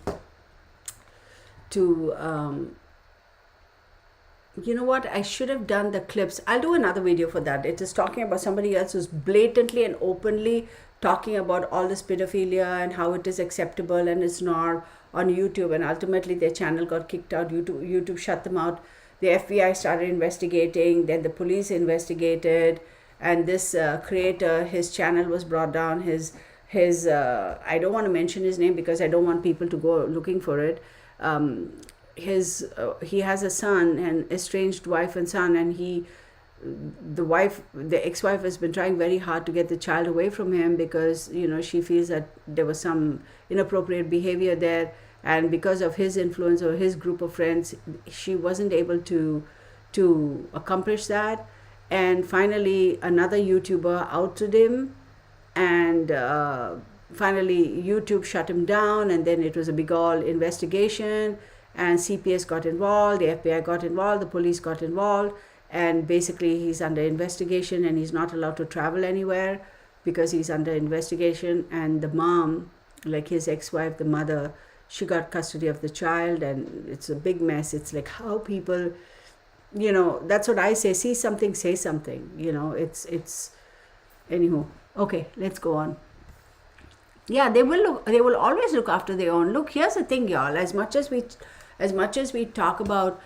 you know what, I should have done the clips. I'll do another video for that. It is talking about somebody else who's blatantly and openly talking about all this pedophilia and how it is acceptable and it's not on YouTube, and ultimately their channel got kicked out. YouTube shut them out. The FBI started investigating, then the police investigated, and this creator, his channel was brought down. His I don't want to mention his name because I don't want people to go looking for it. He has a son, an estranged wife and son, and the ex-wife has been trying very hard to get the child away from him because she feels that there was some inappropriate behavior there, and because of his influence or his group of friends, she wasn't able to accomplish that. And finally another YouTuber outed him, and finally YouTube shut him down, and then it was a big all investigation, and CPS got involved, the FBI got involved, the police got involved, and basically he's under investigation and he's not allowed to travel anywhere because he's under investigation. And the mom, like his ex-wife, the mother, she got custody of the child, and it's a big mess. It's like how people, that's what I say, see something, say something, it's anywho. Okay, let's go on. Yeah, they will always look after their own. Look, here's the thing, y'all. As much as we talk about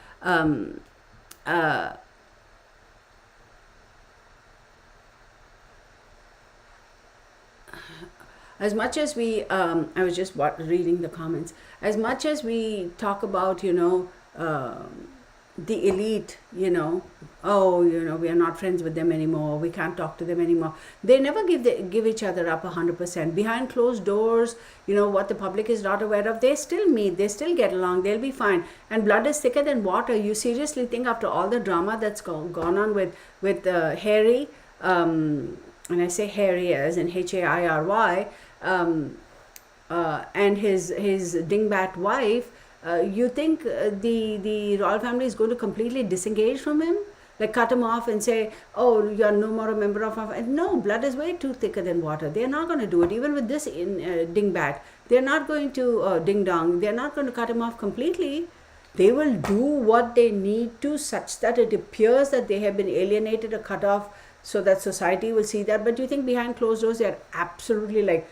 as much as we I was just reading the comments. As much as we talk about the elite, we are not friends with them anymore, we can't talk to them anymore, they never give each other up 100%. Behind closed doors, what the public is not aware of, they still meet, they still get along, they'll be fine. And blood is thicker than water. You seriously think after all the drama that's gone on with Harry, and I say Harry as in Hairy, and his dingbat wife, you think the royal family is going to completely disengage from him, like cut him off and say, oh, you're no more a member of our family? No, blood is way too thicker than water. They're not going to do it. Even with this dingbat, they're not going to ding dong, they're not going to cut him off completely. They will do what they need to, such that it appears that they have been alienated or cut off, so that society will see that. But do you think behind closed doors they're absolutely like,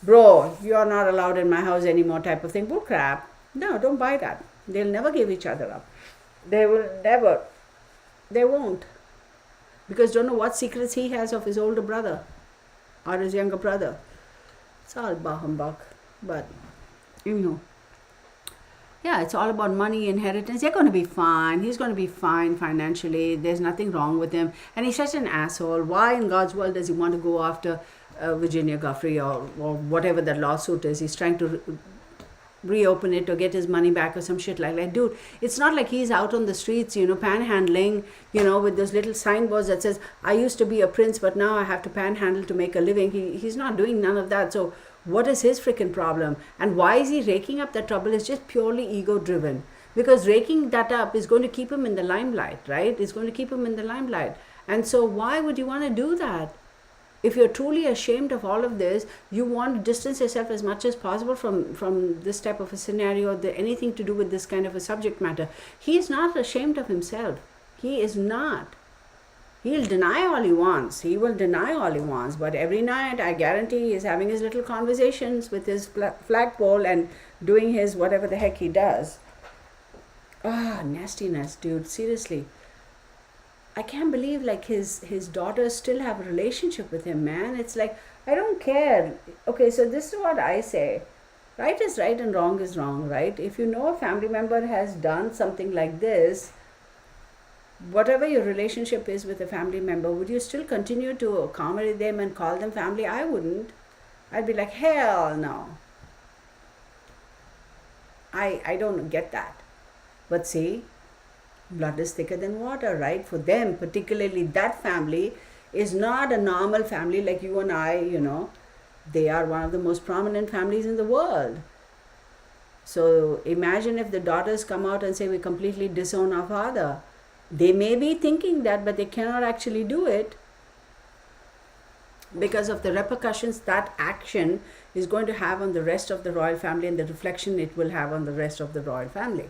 bro, you're not allowed in my house anymore type of thing? Bull crap. No, don't buy that. They'll never give each other up. They will never. They won't. Because don't know what secrets he has of his older brother or his younger brother. It's all bah humbug. But, yeah, it's all about money, inheritance. They're going to be fine. He's going to be fine financially. There's nothing wrong with him. And he's such an asshole. Why in God's world does he want to go after Virginia Giuffre or whatever that lawsuit is? He's trying to reopen it or get his money back or some shit like that. Dude, it's not like he's out on the streets, panhandling, with those little signboards that says, I used to be a prince, but now I have to panhandle to make a living. He's not doing none of that. So what is his freaking problem? And why is he raking up that trouble? Is just purely ego driven. Because raking that up is going to keep him in the limelight, right? It's going to keep him in the limelight. And so why would you want to do that? If you're truly ashamed of all of this, you want to distance yourself as much as possible from this type of a scenario, or anything to do with this kind of a subject matter. He is not ashamed of himself. He is not. He'll deny all he wants. He will deny all he wants. But every night, I guarantee, he's having his little conversations with his flagpole and doing his whatever the heck he does. Nastiness, dude. Seriously. I can't believe like his daughters still have a relationship with him, man. It's like, I don't care. Okay, so this is what I say. Right is right and wrong is wrong, right? If you know a family member has done something like this, whatever your relationship is with a family member, would you still continue to accommodate them and call them family? I wouldn't. I'd be like, hell no. I don't get that. But see, blood is thicker than water, right? For them, particularly that family, is not a normal family like you and I, they are one of the most prominent families in the world. So imagine if the daughters come out and say we completely disown our father. They may be thinking that, but they cannot actually do it because of the repercussions that action is going to have on the rest of the royal family and the reflection it will have on the rest of the royal family.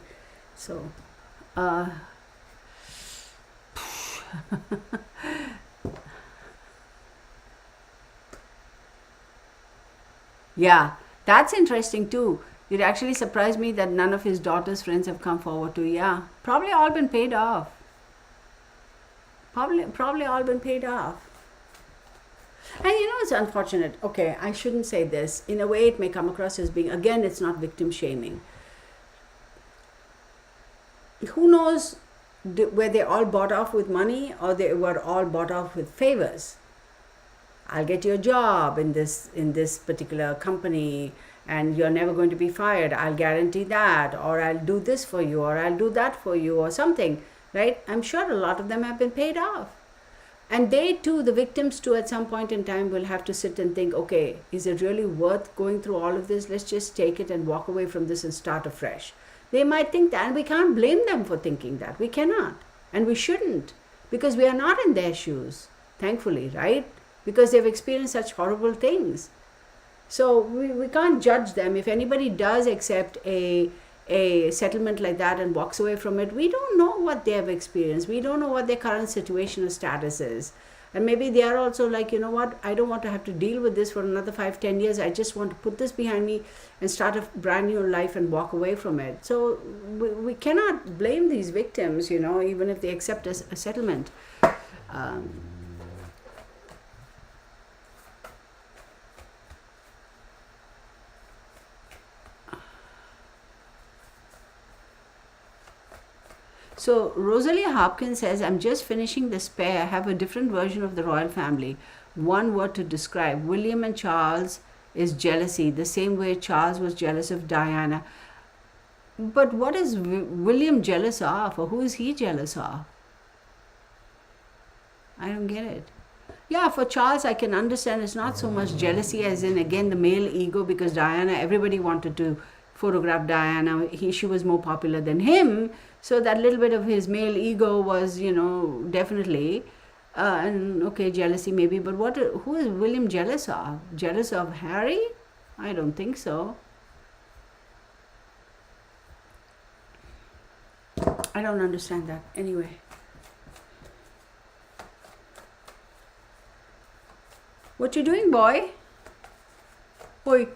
So, yeah, that's interesting too. It actually surprised me that none of his daughter's friends have come forward to. Yeah, probably all been paid off. Probably all been paid off. And it's unfortunate. Okay, I shouldn't say this. In a way, it may come across as being, again, it's not victim shaming. Who knows, were they all bought off with money or they were all bought off with favors? I'll get you a job in this particular company and you're never going to be fired. I'll guarantee that. Or I'll do this for you, or I'll do that for you, or something, right? I'm sure a lot of them have been paid off. And they too, the victims too, at some point in time will have to sit and think, okay, is it really worth going through all of this? Let's just take it and walk away from this and start afresh. They might think that, and we can't blame them for thinking that. We cannot. And we shouldn't, because we are not in their shoes, thankfully, right? Because they've experienced such horrible things. So we can't judge them. If anybody does accept a settlement like that and walks away from it, we don't know what they have experienced. We don't know what their current situation or status is. And maybe they are also like, you know what, I don't want to have to deal with this for another 5-10 years. I just want to put this behind me and start a brand new life and walk away from it. So we cannot blame these victims, even if they accept a settlement. So Rosalia Hopkins says, I'm just finishing the spare. I have a different version of the royal family. One word to describe. William and Charles is jealousy, the same way Charles was jealous of Diana. But what is William jealous of, or who is he jealous of? I don't get it. Yeah, for Charles, I can understand it's not so much jealousy as in, again, the male ego, because Diana, everybody wanted to photograph Diana. She was more popular than him. So that little bit of his male ego was, definitely, and okay, jealousy maybe. But who is William jealous of? Jealous of Harry? I don't think so. I don't understand that. Anyway. What you doing, boy? Boy.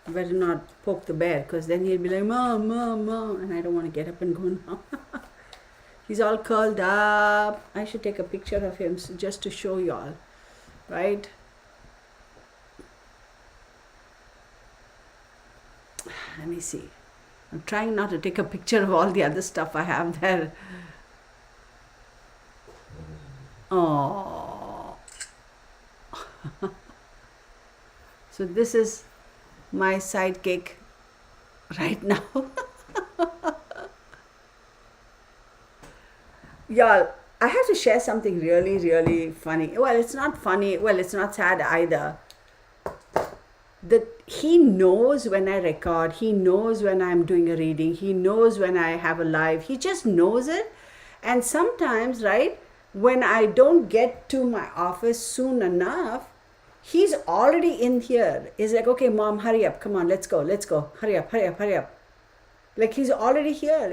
Better not poke the bear, because then he'll be like, Mom, Mom, Mom, and I don't want to get up and go now. He's all curled up. I should take a picture of him just to show y'all, right? Let me see. I'm trying not to take a picture of all the other stuff I have there. Oh. So this is my sidekick right now. Y'all, I have to share something really, really funny. Well, it's not funny. Well, it's not sad either. That he knows when I record. He knows when I'm doing a reading. He knows when I have a live. He just knows it. And sometimes, right, when I don't get to my office soon enough, he's already in here. He's like, okay, Mom, hurry up. Come on, let's go. Hurry up, hurry up, hurry up. Like, he's already here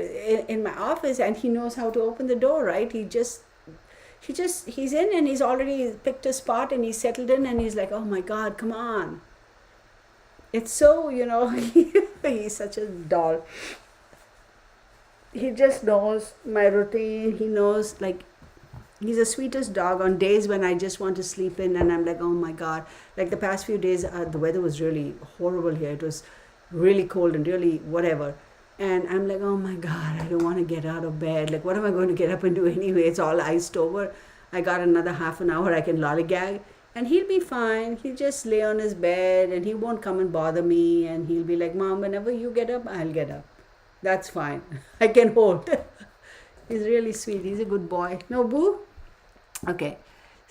in my office, and he knows how to open the door, right? He's in, and he's already picked a spot, and he's settled in, and he's like, oh my God, come on. It's so, he's such a doll. He just knows my routine. He knows, like, he's the sweetest dog on days when I just want to sleep in and I'm like, oh my God. Like the past few days, the weather was really horrible here. It was really cold and really whatever. And I'm like, oh my God, I don't want to get out of bed. Like, what am I going to get up and do anyway? It's all iced over. I got another half an hour I can lollygag. And he'll be fine. He'll just lay on his bed and he won't come and bother me. And he'll be like, Mom, whenever you get up, I'll get up. That's fine. I can hold. He's really sweet. He's a good boy. No, boo? Okay.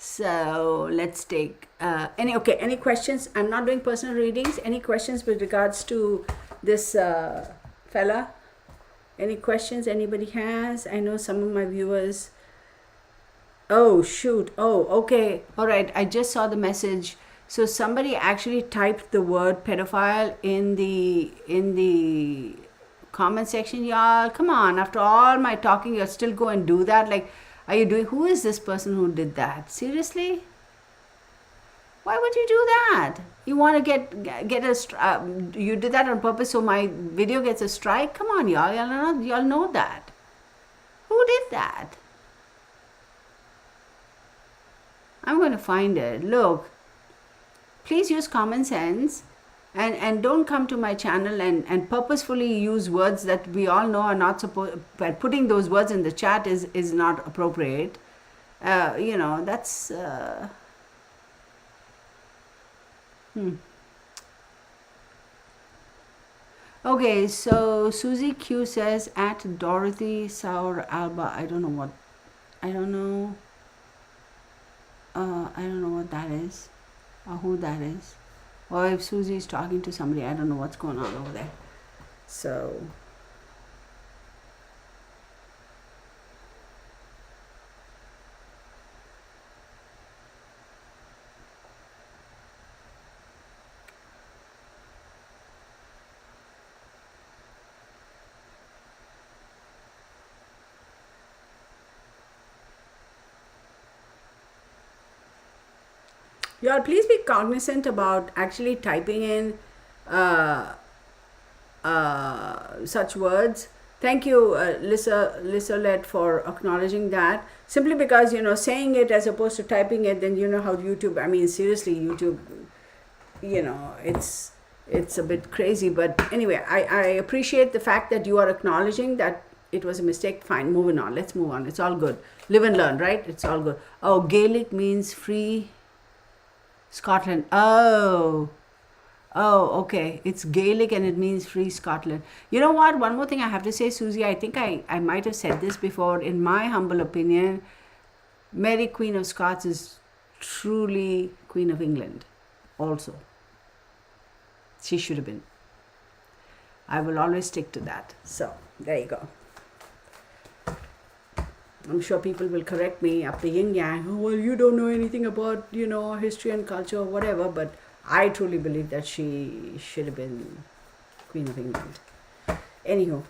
So let's take any questions? I'm not doing personal readings. Any questions with regards to this fella? Any questions anybody has? I know some of my viewers. Oh shoot. Oh, okay. All right. I just saw the message. So somebody actually typed the word pedophile in the comment section. Y'all, come on. After all my talking, you'll still go and do that? Like, are you doing? Who is this person who did that? Seriously? Why would you do that? You want to get a you did that on purpose so my video gets a strike? Come on, y'all. Y'all know that. Who did that? I'm going to find it. Look, please use common sense and don't come to my channel and purposefully use words that we all know are not supposed. But putting those words in the chat is not appropriate. You know, that's. Okay, so Susie Q says at Dorothy Saur Alba. I don't know what. I don't know. I don't know what that is, or who that is, or if Susie is talking to somebody. I don't know what's going on over there. So. Y'all, please be cognizant about actually typing in such words. Thank you, Lissolette, for acknowledging that. Simply because, you know, saying it as opposed to typing it, then you know how YouTube, I mean, seriously, YouTube, you know, it's a bit crazy. But anyway, I appreciate the fact that you are acknowledging that it was a mistake. Fine, moving on. Let's move on. It's all good. Live and learn, right? It's all good. Oh, Gaelic means free Scotland. Oh, okay. It's Gaelic and it means free Scotland. You know what? One more thing I have to say, Susie. I think I might have said this before. In my humble opinion, Mary Queen of Scots is truly Queen of England also. She should have been. I will always stick to that. So, there you go. I'm sure people will correct me up the yin yang. Oh, well, you don't know anything about, you know, history and culture or whatever. But I truly believe that she should have been Queen of England. Anywho,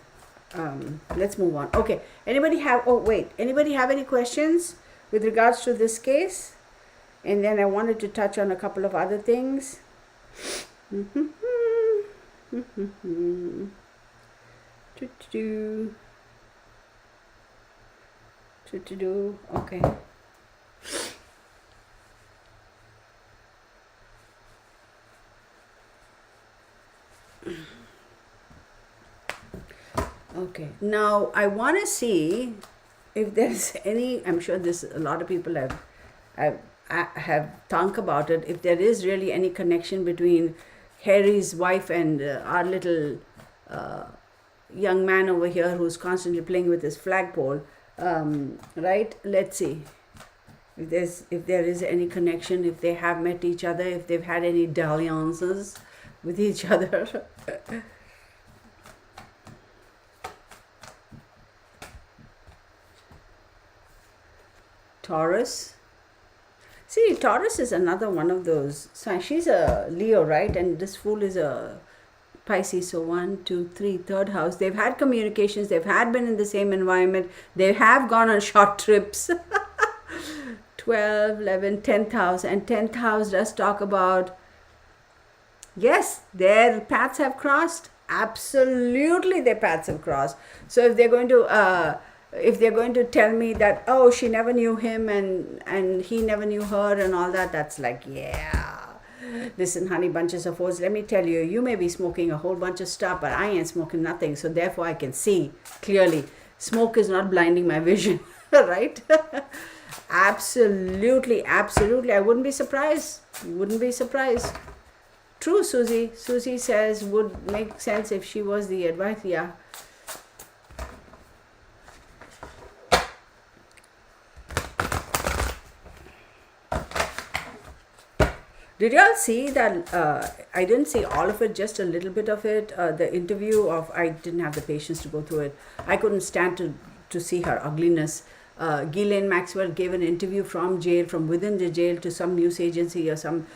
let's move on. Okay. Anybody have any questions with regards to this case? And then I wanted to touch on a couple of other things. Okay. Okay, now I want to see if there's any. I'm sure this a lot of people have thunk about it. If there is really any connection between Harry's wife and our little young man over here who's constantly playing with his flagpole. Right? Let's see if there is any connection, if they have met each other, if they've had any dalliances with each other. Taurus. See, Taurus is another one of those. So she's a Leo, right? And this fool is a Pisces. So 1, 2, 3, third house. They've had communications. They've been in the same environment. They have gone on short trips. 12, 11, 10th house. And 10th house does talk about, yes, their paths have crossed. Absolutely, their paths have crossed. So if they're going to tell me that, oh, she never knew him and he never knew her and all that, that's like, yeah. Listen, honey bunches of oats, let me tell you, you may be smoking a whole bunch of stuff, but I ain't smoking nothing. So therefore I can see clearly. Smoke is not blinding my vision, right? Absolutely. I wouldn't be surprised. True, Susie. Susie says would make sense if she was the advice. Yeah. Did y'all see that? I didn't see all of it, just a little bit of it. The interview of, I didn't have the patience to go through it. I couldn't stand to see her ugliness. Ghislaine Maxwell gave an interview from jail, from within the jail, to some news agency or some.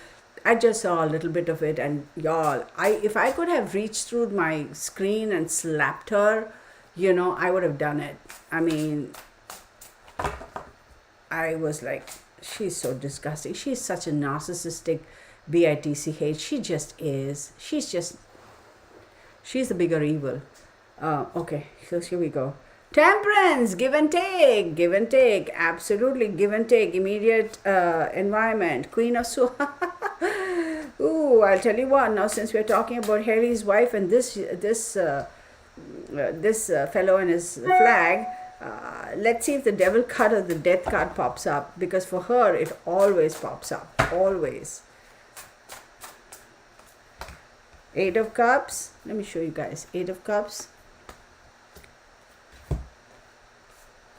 I just saw a little bit of it, and y'all, if I could have reached through my screen and slapped her, I would have done it. I mean, I was like, she's so disgusting. She's such a narcissistic bitch. She just is. She's the bigger evil. Okay, so here we go. Temperance, give and take, absolutely give and take. Immediate environment, Queen of Swords. Ooh, I'll tell you what. Now, since we're talking about Harry's wife and this fellow and his flag, let's see if the devil card or the death card pops up, because for her it always pops up, always. Eight of Cups. Let me show you guys. Eight of Cups.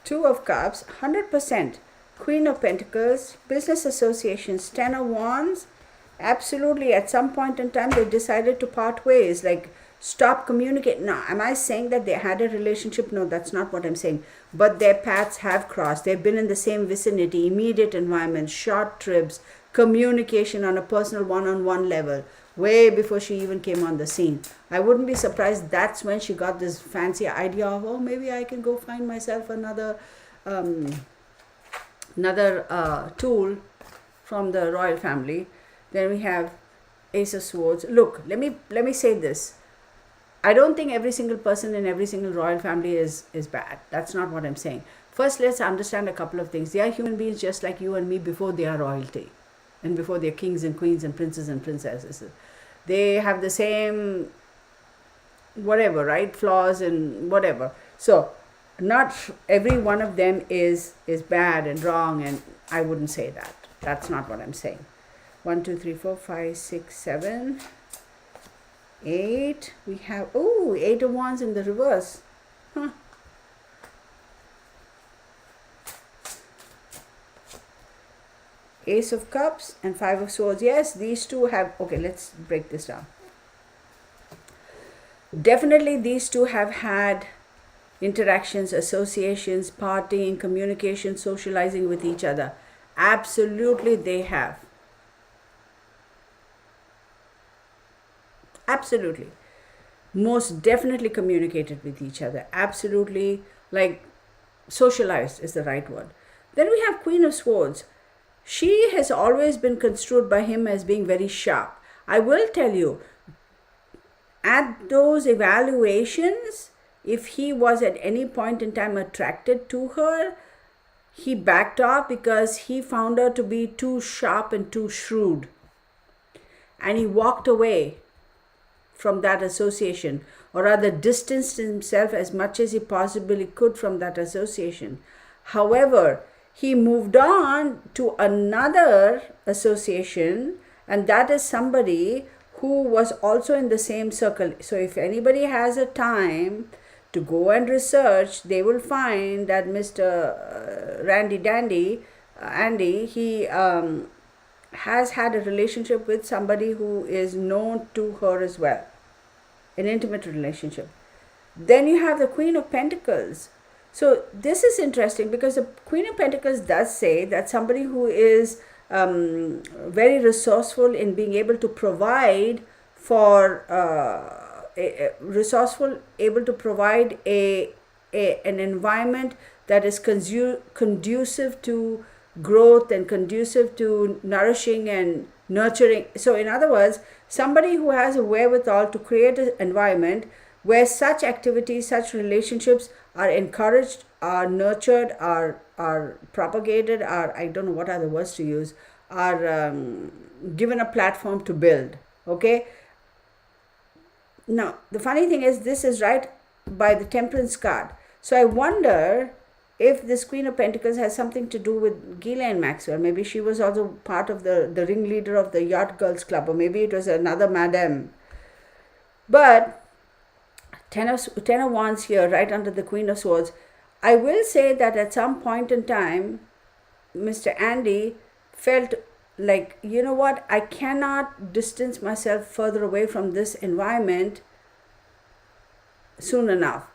Two of Cups. 100%. Queen of Pentacles. Business associations. Ten of Wands. Absolutely, at some point in time they decided to part ways, like stop communicating. Now, am I saying that they had a relationship? No, that's not what I'm saying. But their paths have crossed. They've been in the same vicinity, immediate environment, short trips, communication on a personal one-on-one level, way before she even came on the scene. I wouldn't be surprised that's when she got this fancy idea of, oh, maybe I can go find myself another tool from the royal family. Then we have Ace of Swords. Look, let me say this. I don't think every single person in every single royal family is bad. That's not what I'm saying. First, let's understand a couple of things. They are human beings just like you and me before they are royalty, and before they're kings and queens and princes and princesses. They have the same whatever, right? Flaws and whatever. So not every one of them is bad and wrong, and I wouldn't say that. That's not what I'm saying. 1, 2, 3, 4, 5, 6, 7, 8. We have, oh, 8 of Wands in the reverse. Huh. Ace of Cups and 5 of Swords. Yes, these two have, okay, let's break this down. Definitely these two have had interactions, associations, partying, communication, socializing with each other. Absolutely they have. Absolutely. Most definitely communicated with each other. Absolutely, like socialized is the right word. Then we have Queen of Swords. She has always been construed by him as being very sharp. I will tell you, at those evaluations, if he was at any point in time attracted to her, he backed off because he found her to be too sharp and too shrewd. And he walked away from that association, or rather distanced himself as much as he possibly could from that association. However, he moved on to another association, and that is somebody who was also in the same circle. So if anybody has a time to go and research, they will find that Mr. Andy, he has had a relationship with somebody who is known to her as well, an intimate relationship. Then you have the Queen of Pentacles. So this is interesting because the Queen of Pentacles does say that somebody who is very resourceful in being able to provide for able to provide an environment that is conducive to growth and conducive to nourishing and nurturing. So in other words, somebody who has a wherewithal to create an environment where such activities, such relationships are encouraged, are nurtured, are propagated, are, I don't know what other words to use, are given a platform to build. Okay. Now, the funny thing is, this is right by the Temperance card. So I wonder if this Queen of Pentacles has something to do with Ghislaine Maxwell. Maybe she was also part of the ringleader of the Yacht Girls Club, or maybe it was another madam. But Ten of Wands here, right under the Queen of Swords. I will say that at some point in time, Mr. Andy felt like, you know what, I cannot distance myself further away from this environment soon enough,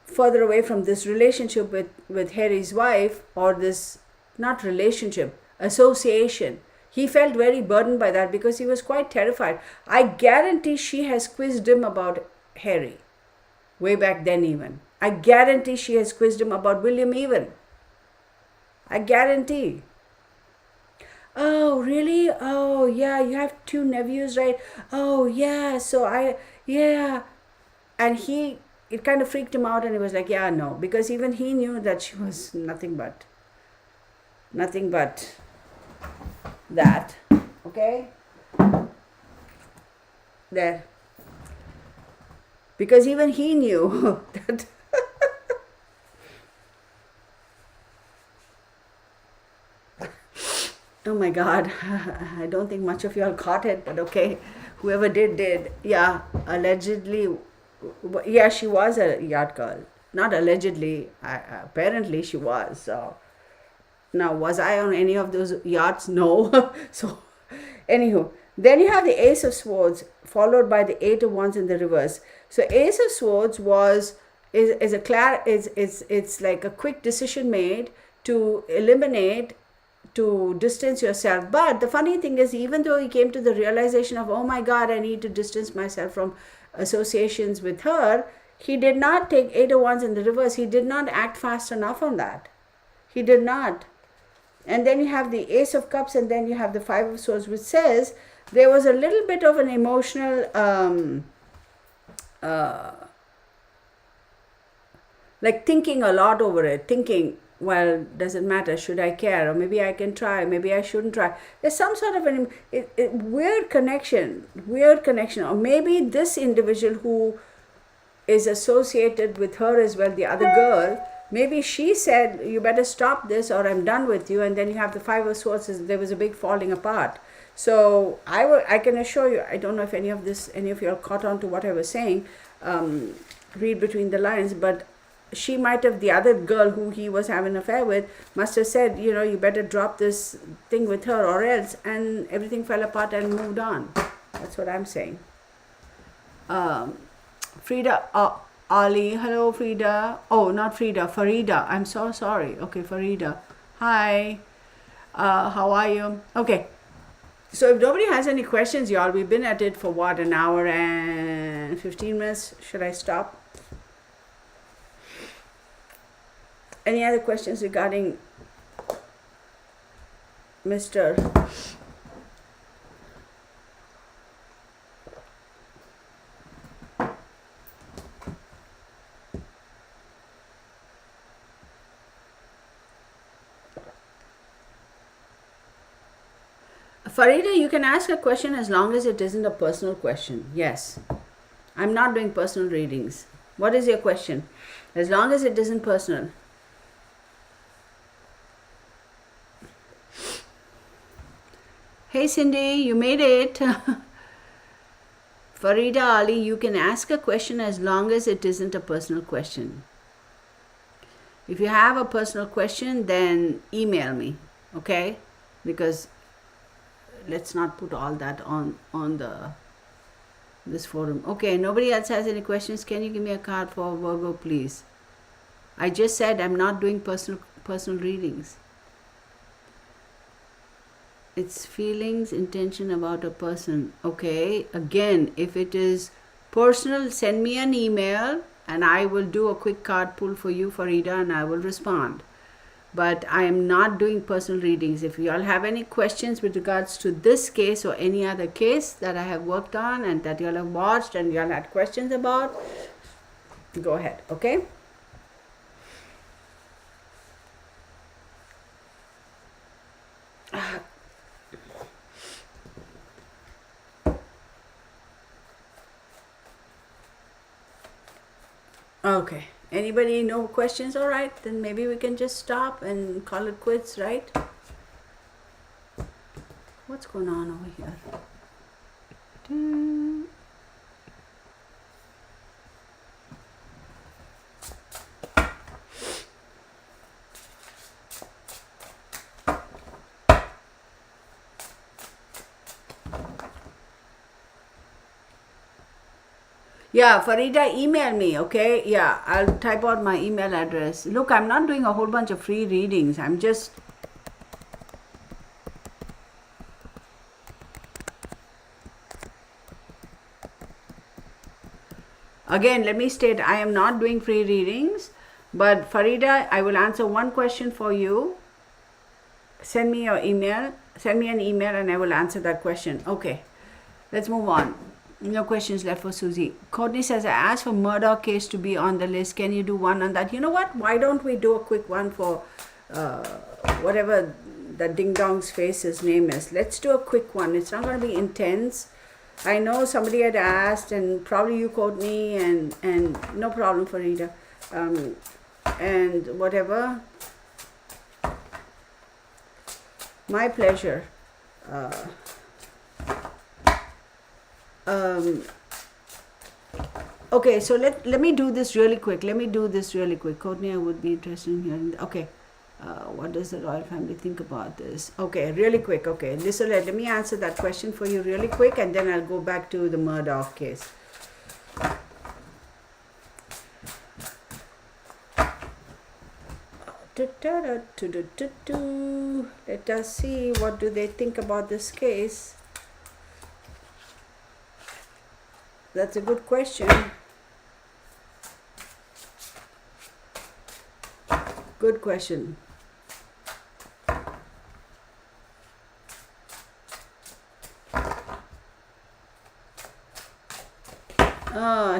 further away from this relationship with Harry's wife, or this, not relationship, association. He felt very burdened by that because he was quite terrified. I guarantee she has quizzed him about Harry way back then, even. I guarantee she has quizzed him about William, even. I guarantee. Oh, really? Oh, yeah, you have two nephews, right? Oh, yeah, yeah. And it kind of freaked him out, and he was like, yeah, no, because even he knew that she was nothing but that. Okay? There. Because even he knew that. Oh my God, I don't think much of you all caught it, but okay. Whoever did. Yeah, allegedly, yeah, she was a yacht girl. Not allegedly, apparently she was. So, now, was I on any of those yachts? No. So, anywho, then you have the Ace of Swords, followed by the Eight of Wands in the reverse. So, Ace of Swords it's like a quick decision made to eliminate, to distance yourself. But the funny thing is, even though he came to the realization of, oh my God, I need to distance myself from associations with her, he did not take Eight of Wands in the reverse. He did not act fast enough on that. He did not. And then you have the Ace of Cups, and then you have the Five of Swords, which says there was a little bit of an emotional like thinking a lot over it, thinking, well, does it matter? Should I care? Or maybe I can try, maybe I shouldn't try. There's some sort of an weird connection. Or maybe this individual who is associated with her as well, the other girl, maybe she said, you better stop this or I'm done with you. And then you have the Five of Swords, there was a big falling apart. So I can assure you, I don't know if any of you are caught on to what I was saying, read between the lines, but she might have, the other girl who he was having an affair with, must have said, you better drop this thing with her or else, and everything fell apart and moved on. That's what I'm saying. Frida, Ali, hello Frida. Oh, not Frida, Farida. I'm so sorry. Okay, Farida. Hi. How are you? Okay. So if nobody has any questions, y'all, we've been at it for what, an hour and 15 minutes. Should I stop? Any other questions regarding Mr. Farida, you can ask a question as long as it isn't a personal question. Yes. I'm not doing personal readings. What is your question? As long as it isn't personal. Hey Cindy, you made it. Farida Ali, you can ask a question as long as it isn't a personal question. If you have a personal question, then email me, okay? Because let's not put all that on this forum. Okay, nobody else has any questions. Can you give me a card for Virgo, please? I just said I'm not doing personal readings. It's feelings, intention about a person. Okay, again, if it is personal, send me an email and I will do a quick card pull for you, Farida, and I will respond. But I am not doing personal readings. If you all have any questions with regards to this case or any other case that I have worked on and that you all have watched and you all had questions about, go ahead, okay? Okay. Anybody no questions? All right, then maybe we can just stop and call it quits, right? What's going on over here? Yeah, Farida, email me, okay? Yeah, I'll type out my email address. Look, I'm not doing a whole bunch of free readings. I'm just... Again, let me state, I am not doing free readings. But Farida, I will answer one question for you. Send me your email. Send me an email and I will answer that question. Okay, let's move on. No questions left for Susie. Courtney says, I asked for Murdoch case to be on the list. Can you do one on that? You know what? Why don't we do a quick one for whatever the Ding Dong's face's name is? Let's do a quick one. It's not going to be intense. I know somebody had asked, and probably you, Courtney, and no problem, Farida. And whatever. My pleasure. Okay, so let me do this really quick. Courtney, I would be interested in hearing. Okay, what does the royal family think about this? Okay, really quick. Okay, listen, let me answer that question for you really quick, and then I'll go back to the Murdoch case. Let us see, what do they think about this case? That's a good question. Good question.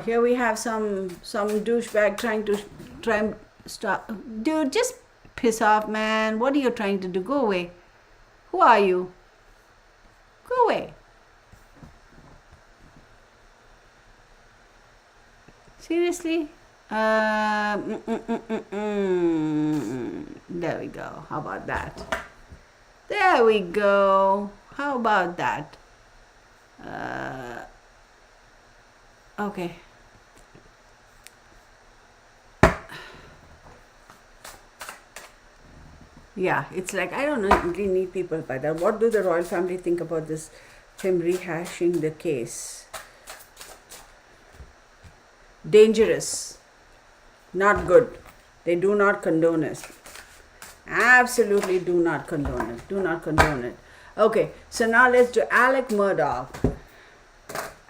Here we have some douchebag trying and stop. Dude, just piss off, man. What are you trying to do? Go away. Who are you? Go away. Seriously? There we go. How about that? There we go. How about that? Okay. Yeah, it's like, I don't really need people by that. What do the royal family think about this, him rehashing the case? Dangerous. Not good. They do not condone it. Absolutely do not condone it. Do not condone it. Okay, so now let's do Alec Murdoch.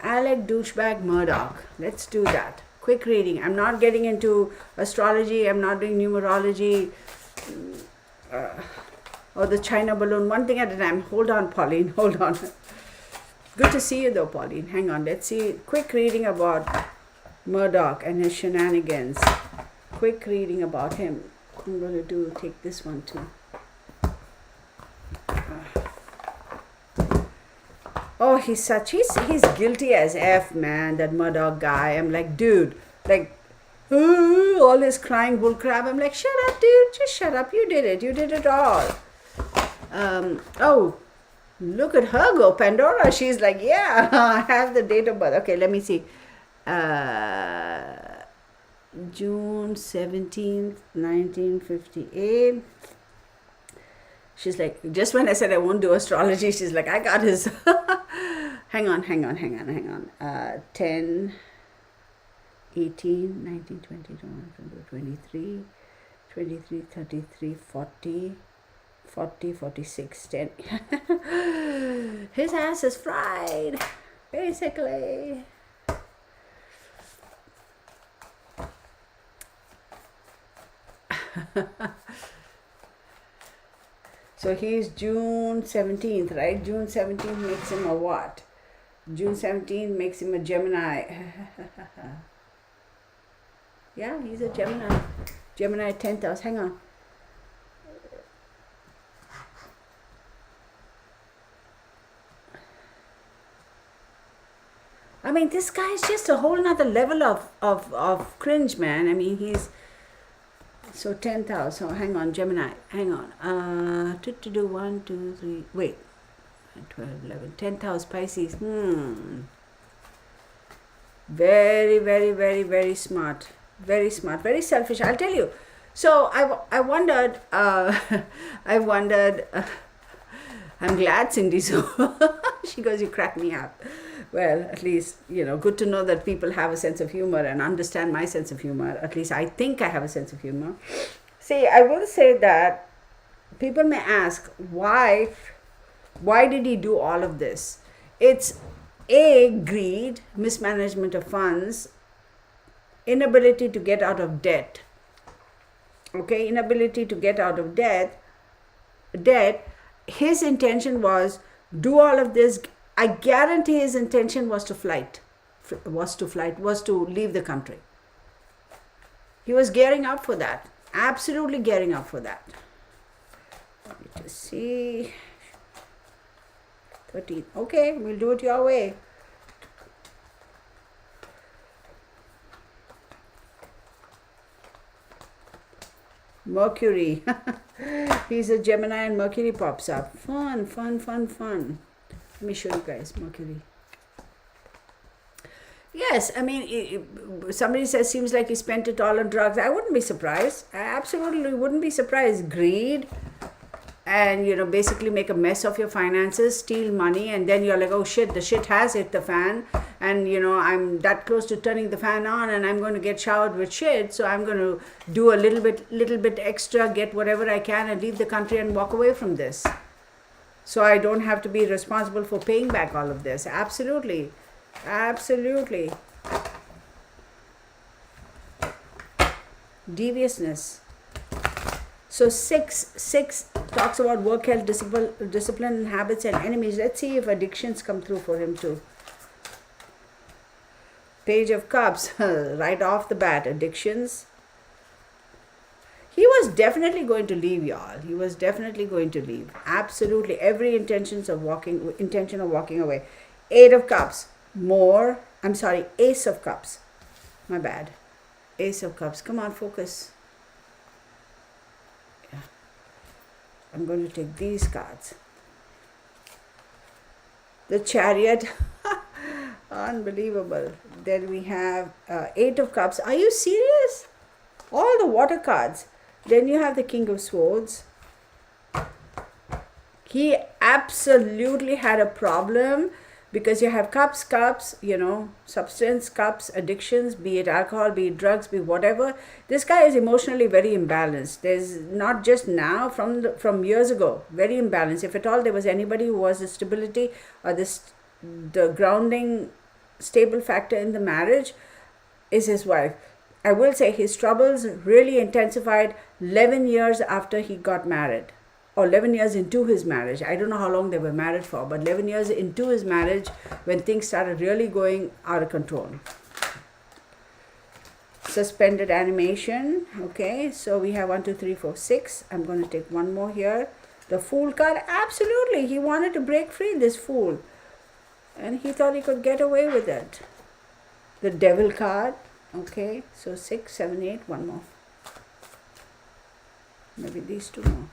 Alec douchebag Murdoch. Let's do that. Quick reading. I'm not getting into astrology. I'm not doing numerology. Or the China balloon. One thing at a time. Hold on, Pauline. Hold on. Good to see you though, Pauline. Hang on. Let's see. Quick reading about Murdoch and his shenanigans. Quick reading about him. I'm going to take this one too. Oh, he's guilty as F, man, that Murdoch guy. I'm like, dude, like, all this crying bullcrap. I'm like, shut up, dude, just shut up. You did it all. Oh, look at her go, Pandora. She's like, yeah, I have the date of birth. Okay, let me see. June 17th, 1958. She's like, just when I said I won't do astrology, she's like, I got his. hang on. 10, 18, 19, 20, 23, 33, 40, 46, 10. His ass is fried, basically. So he's June 17th, right? June 17th makes him a what? June 17th makes him a Gemini. Yeah, he's a Gemini. Gemini 10th house. Hang on. I mean, this guy is just a whole nother level of cringe, man. I mean, he's... So 10th house. So hang on, Gemini. Hang on. 1, 2, 3. Wait. 12, 11. 10th house, Pisces. Very, very, very, very smart. Very smart. Very selfish. I'll tell you. So I wondered. I'm glad, Cindy. So she goes, you crack me up. Well, at least, good to know that people have a sense of humor and understand my sense of humor. At least I think I have a sense of humor. See, I will say that people may ask, why did he do all of this? It's A, greed, mismanagement of funds, inability to get out of debt. Okay, inability to get out of debt. His intention was do all of this. I guarantee his intention was to leave the country. He was gearing up for that. Absolutely gearing up for that. Let me just see. 13. Okay, we'll do it your way. Mercury. He's a Gemini and Mercury pops up. Fun. Let me show you guys Mercury. Yes, I mean, somebody says seems like he spent it all on drugs. I wouldn't be surprised. I absolutely wouldn't be surprised. Greed, and basically make a mess of your finances, steal money, and then you're like, oh shit, the shit has hit the fan, and I'm that close to turning the fan on, and I'm going to get showered with shit, so I'm going to do a little bit extra, get whatever I can, and leave the country and walk away from this, so I don't have to be responsible for paying back all of this. Absolutely. Deviousness. So six talks about work, health, discipline, habits, and enemies. Let's see if addictions come through for him too. Page of Cups, right off the bat, addictions. He was definitely going to leave, y'all. He was definitely going to leave. Absolutely, every intention of walking away. Eight of Cups, Ace of Cups. My bad. Ace of Cups. Come on, focus. I'm going to take these cards. The Chariot. Unbelievable. Then we have Eight of Cups. Are you serious? All the water cards. Then you have the King of Swords. He absolutely had a problem because you have cups, substance, cups, addictions, be it alcohol, be it drugs, be whatever. This guy is emotionally very imbalanced. There's not just now, from years ago, very imbalanced. If at all there was anybody who was the stability or the grounding stable factor in the marriage, is his wife. I will say his troubles really intensified 11 years after he got married, or 11 years into his marriage. I don't know how long they were married for, but 11 years into his marriage when things started really going out of control. Suspended animation. Okay, so we have 1, 2, 3, 4, 6. I'm going to take one more here. The Fool card. Absolutely, he wanted to break free, this fool, and he thought he could get away with it. The Devil card. Okay, so 6, 7, 8. One more. Maybe these two more.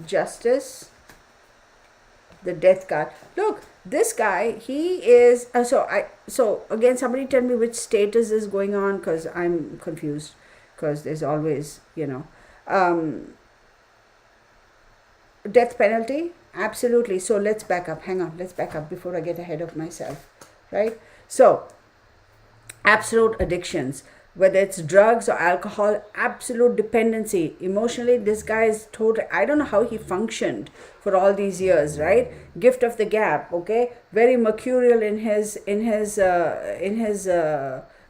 Justice. The Death card. Look, this guy, he is so again, somebody tell me which status is going on, because I'm confused, because there's always death penalty. Absolutely. So let's back up. Hang on, let's back up before I get ahead of myself, right? So absolute addictions, whether it's drugs or alcohol, absolute dependency. Emotionally, this guy is total. I don't know how he functioned for all these years, right? Gift of the gab. Okay, very mercurial in his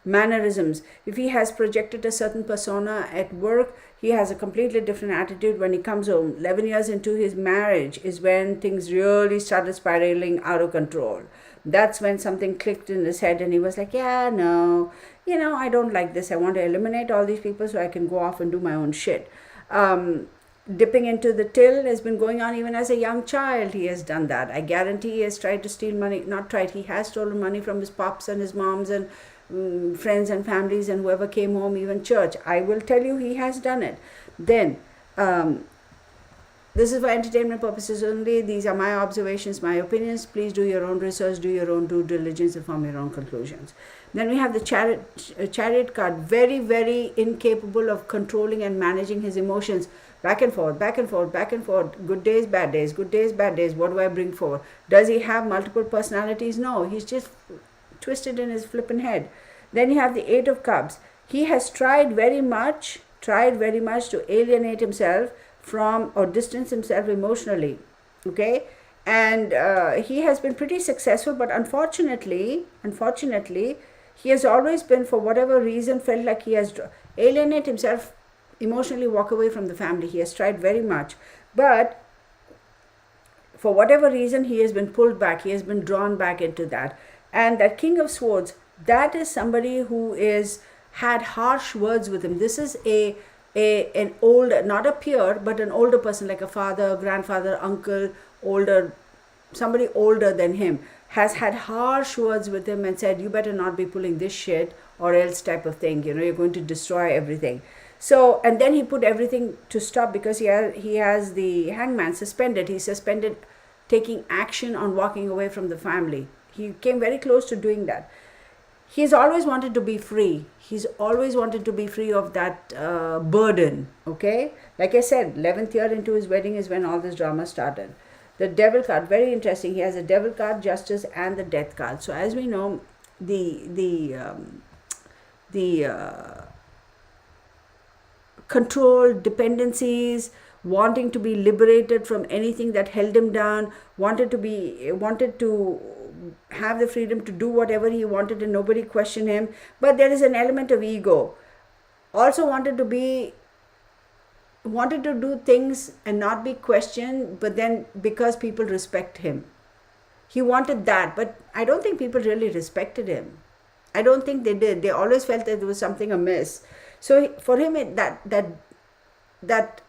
mannerisms. If he has projected a certain persona at work, he has a completely different attitude when he comes home. 11 years into his marriage is when things really started spiraling out of control. That's when something clicked in his head and he was like, yeah, no, I don't like this. I want to eliminate all these people so I can go off and do my own shit. Dipping into the till has been going on even as a young child. He has done that. I guarantee he has tried to steal money. Not tried, he has stolen money from his pops and his moms and friends and families and whoever came home, even church. I will tell you, he has done it. Then, this is for entertainment purposes only. These are my observations, my opinions. Please do your own research, do your own due diligence, and form your own conclusions. Then we have the chariot card. Very, very incapable of controlling and managing his emotions. back and forth, back and forth, back and forth. Good days, bad days, good days, bad days. What do I bring forward? Does he have multiple personalities? No, he's just twisted in his flippin' head. Then you have the Eight of Cups. He has tried very much to alienate himself from or distance himself emotionally. Okay, and he has been pretty successful, but unfortunately, he has always been, for whatever reason, felt like he has alienate himself emotionally, walk away from the family. He has tried very much, but for whatever reason, he has been pulled back. He has been drawn back into that. And that King of Swords, that is somebody who is had harsh words with him. This is an old, not a peer, but an older person, like a father, grandfather, uncle, older, somebody older than him, has had harsh words with him and said, you better not be pulling this shit or else, type of thing, you're going to destroy everything. So, and then he put everything to stop because he has the Hangman suspended. He suspended taking action on walking away from the family. He came very close to doing that. He's always wanted to be free. He's always wanted to be free of that burden. Okay, like I said, 11th year into his wedding is when all this drama started. The Devil card, very interesting. He has a Devil card, Justice, and the Death card. So as we know, the control, dependencies, wanting to be liberated from anything that held him down, wanted to have the freedom to do whatever he wanted and nobody questioned him. But there is an element of ego. Also wanted to do things and not be questioned, but then because people respect him. He wanted that, but I don't think people really respected him. I don't think they did. They always felt that there was something amiss. So for him, that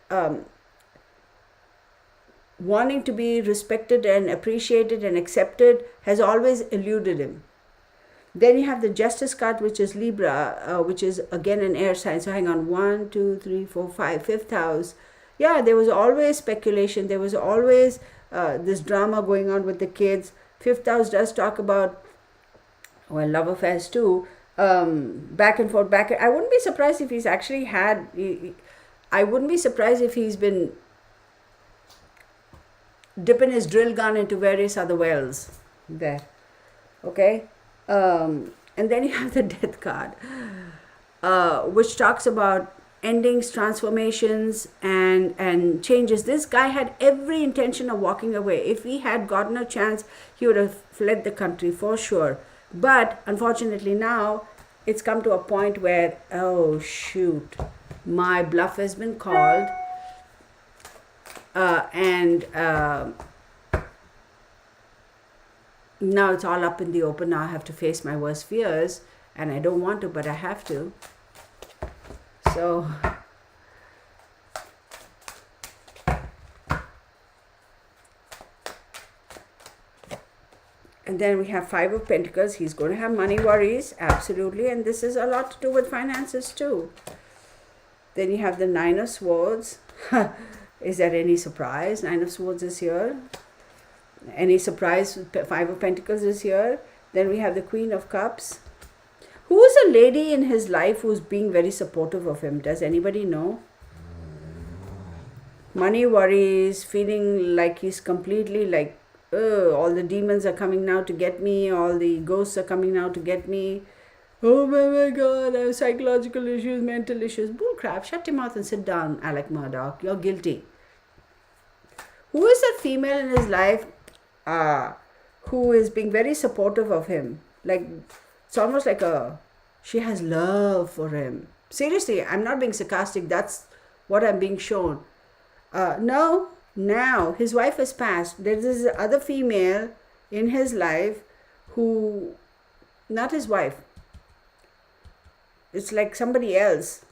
wanting to be respected and appreciated and accepted has always eluded him. Then you have the Justice card, which is Libra, which is again an air sign. So hang on, 1, 2, 3, 4, 5, fifth house. Yeah, there was always speculation. There was always this drama going on with the kids. Fifth house does talk about, well, love affairs too. Back and forth, I wouldn't be surprised if he's actually had, I wouldn't be surprised if he's been dipping his drill gun into various other wells there. Okay. And then you have the Death card, which talks about endings, transformations, and changes. This guy had every intention of walking away. If he had gotten a chance, he would have fled the country for sure. But unfortunately now, it's come to a point where, oh shoot, my bluff has been called. Now it's all up in the open. Now I have to face my worst fears, and I don't want to, but I have to. So and then we have Five of Pentacles. He's going to have money worries, absolutely, and this is a lot to do with finances too. Then you have the Nine of Swords. Is there any surprise? Nine of Swords is here. Any surprise? Five of Pentacles is here. Then we have the Queen of Cups. Who is a lady in his life who's being very supportive of him? Does anybody know? Money worries, feeling like he's completely like, all the demons are coming now to get me, all the ghosts are coming now to get me. Oh my God, I have psychological issues, mental issues. Bullcrap, shut your mouth and sit down, Alec Murdoch. You're guilty. Who is that female in his life who is being very supportive of him? Like, it's almost like she has love for him. Seriously, I'm not being sarcastic. That's what I'm being shown. No, now his wife has passed. There is this other female in his life who, not his wife. It's like somebody else.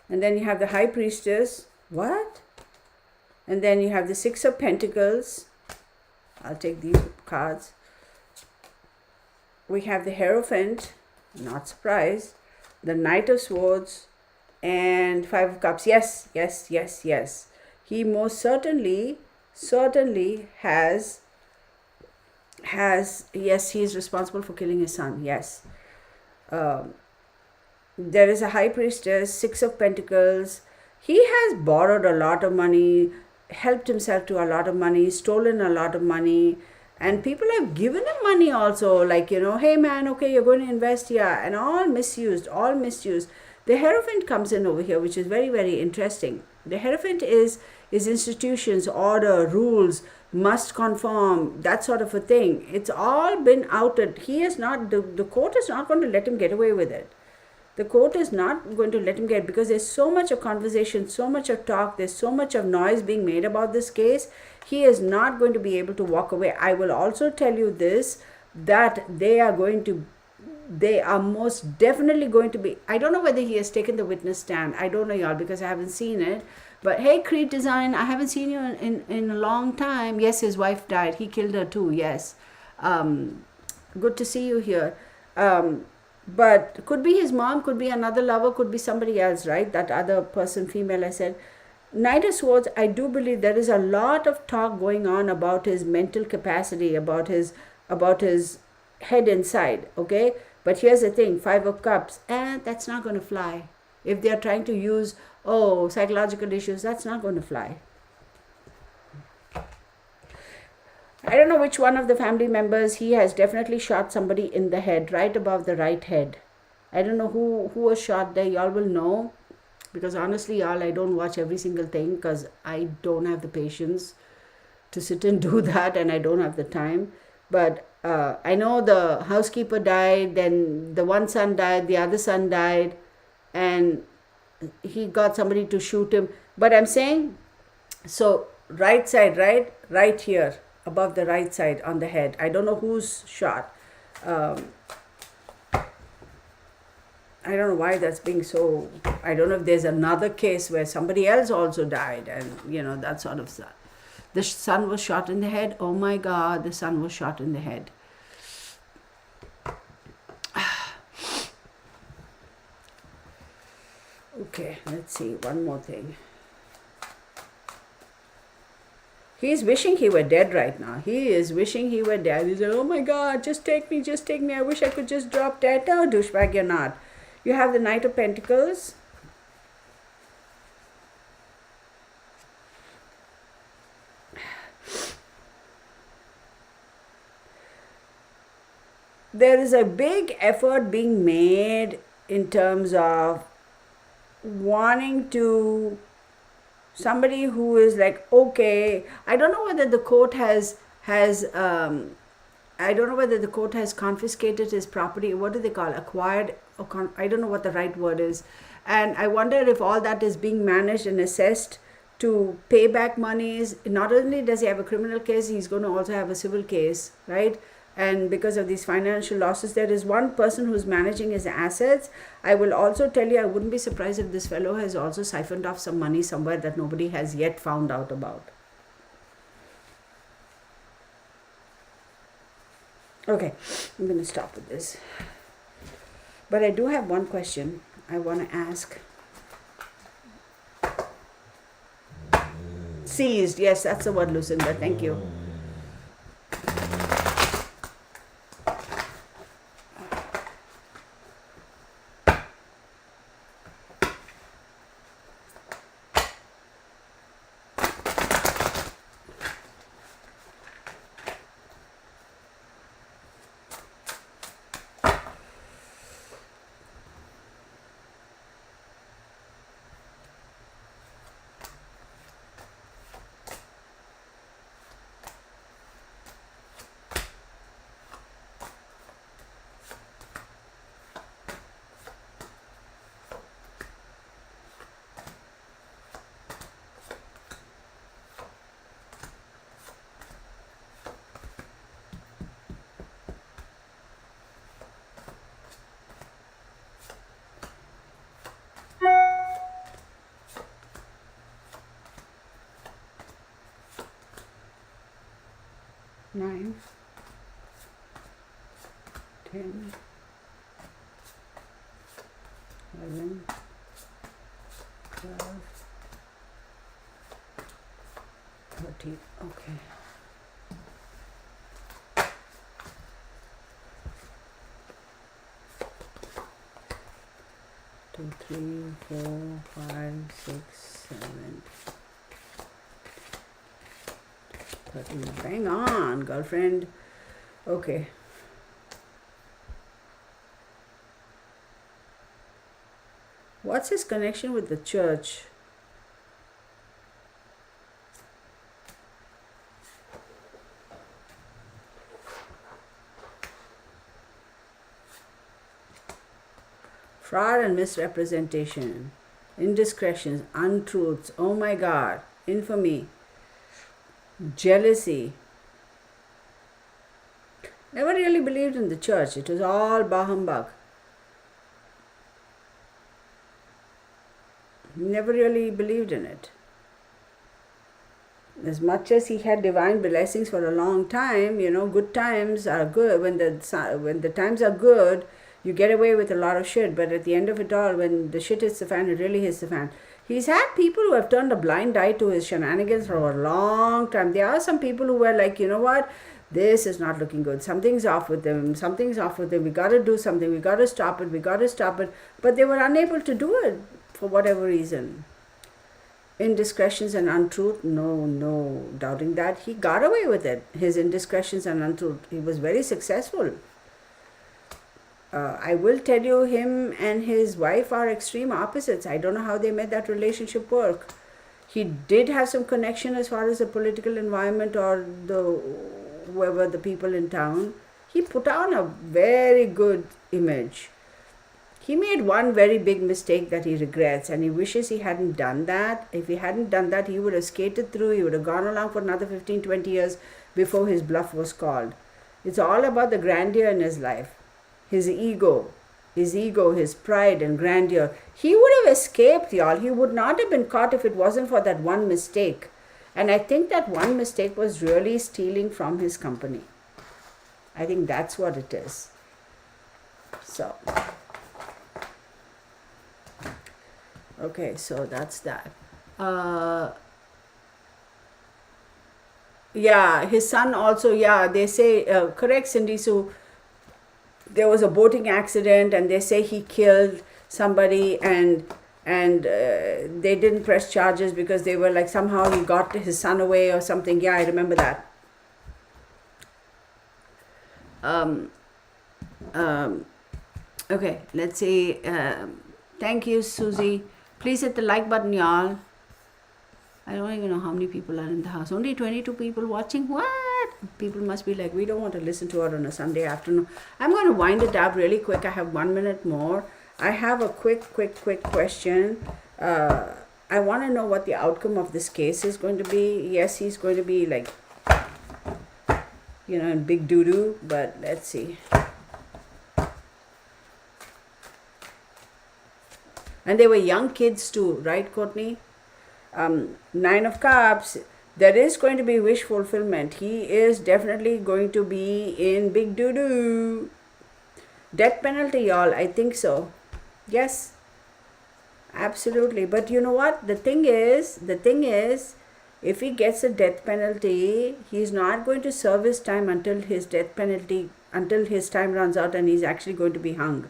And then you have the High Priestess. What? And then you have the Six of Pentacles. I'll take these cards. We have the Hierophant. Not surprised. The Knight of Swords. And Five of Cups. Yes, yes, yes, yes. He most certainly has, yes, he is responsible for killing his son. Yes. There is a High Priestess, Six of Pentacles, he has borrowed a lot of money, helped himself to a lot of money, stolen a lot of money, and people have given him money also, like, hey man, okay, you're going to invest here, and all misused, all misused. The Hierophant comes in over here, which is very, very interesting. The Hierophant is institutions, order, rules, must conform, that sort of a thing. It's all been outed. He is not, the court is not going to let him get away with it. The court is not going to let him get, because there's so much of conversation, so much of talk, there's so much of noise being made about this case. He is not going to be able to walk away. I will also tell you this, that they are most definitely going to be, I don't know whether he has taken the witness stand. I don't know, y'all, because I haven't seen it. But hey, Creed Design, I haven't seen you in a long time. Yes, his wife died. He killed her too, yes. Good to see you here. But could be his mom, could be another lover, could be somebody else, right? That other person, female, I said. Knight of Swords, I do believe there is a lot of talk going on about his mental capacity, about his head inside, okay? But here's the thing, Five of Cups, that's not going to fly. If they're trying to use, psychological issues, that's not going to fly. I don't know which one of the family members, he has definitely shot somebody in the head, right above the right head. I don't know who was shot there. Y'all will know, because honestly, y'all, I don't watch every single thing, because I don't have the patience to sit and do that, and I don't have the time. But I know the housekeeper died, then the one son died, the other son died, and he got somebody to shoot him. But I'm saying, so right side, right here, above the right side on the head. I don't know who's shot. I don't know why that's being so. I don't know if there's another case where somebody else also died, and that sort of stuff. The son was shot in the head. Oh my God, the son was shot in the head. Okay, let's see, one more thing. He's wishing he were dead right now. He is wishing he were dead. He's like, oh my God, just take me. I wish I could just drop dead. No, douchebag, you're not. You have the Knight of Pentacles. There is a big effort being made in terms of wanting to, somebody who is like, okay, I don't know whether the court has I don't know whether the court has confiscated his property. What do they call, acquired, or I don't know what the right word is. And I wonder if all that is being managed and assessed to pay back monies. Not only does he have a criminal case, he's going to also have a civil case, right? And because of these financial losses, there is one person who's managing his assets. I will also tell you, I wouldn't be surprised if this fellow has also siphoned off some money somewhere that nobody has yet found out about. Okay, I'm going to stop with this. But I do have one question I want to ask. Seized, yes, that's the word, Lucinda. Thank you. Nine, 10, 11, 12, 13. Okay. 2, 3, 4, 5, 6, 7, 13. Bang on, girlfriend. Okay. What's his connection with the church? Fraud and misrepresentation, indiscretions, untruths, oh my God, infamy, jealousy. Never really believed in the church. It was all bah humbug. Never really believed in it. As much as he had divine blessings for a long time, good times are good. When the times are good, you get away with a lot of shit. But at the end of it all, when the shit hits the fan, it really hits the fan. He's had people who have turned a blind eye to his shenanigans for a long time. There are some people who were like, you know what? This is not looking good. Something's off with them. Something's off with them. We got to do something. We got to stop it. We got to stop it. But they were unable to do it for whatever reason. Indiscretions and untruth, no doubting that. He got away with it. His indiscretions and untruth. He was very successful. I will tell you, him and his wife are extreme opposites. I don't know how they made that relationship work. He did have some connection as far as the political environment or whoever the people in town. He put on a very good image. He made one very big mistake that he regrets, and he wishes he hadn't done that. If he hadn't done that, he would have skated through. He would have gone along for another 15, 20 years before his bluff was called. It's all about the grandeur in his life. His ego, his pride and grandeur. He would have escaped, y'all. He would not have been caught if it wasn't for that one mistake. And I think that one mistake was really stealing from his company. I think that's what it is. So, okay, so that's that. Yeah, his son also, they say, correct, Cindy Sue, there was a boating accident and they say he killed somebody and they didn't press charges because they were like somehow he got his son away or something. Yeah, I remember that. Okay, let's see. Thank you, Susie. Please hit the like button, y'all. I don't even know how many people are in the house. Only 22 people watching. What? People must be like, we don't want to listen to her on a Sunday afternoon. I'm going to wind it up really quick. I have 1 minute more. I have a quick question. I want to know what the outcome of this case is going to be. Yes, he's going to be like, in big doo-doo, but let's see. And they were young kids too, right, Courtney? 9 of Cups, there is going to be wish fulfillment. He is definitely going to be in big doo-doo. Death penalty, y'all, I think so. Yes, absolutely. But you know what? The thing is, if he gets a death penalty, he's not going to serve his time until his time runs out and he's actually going to be hung.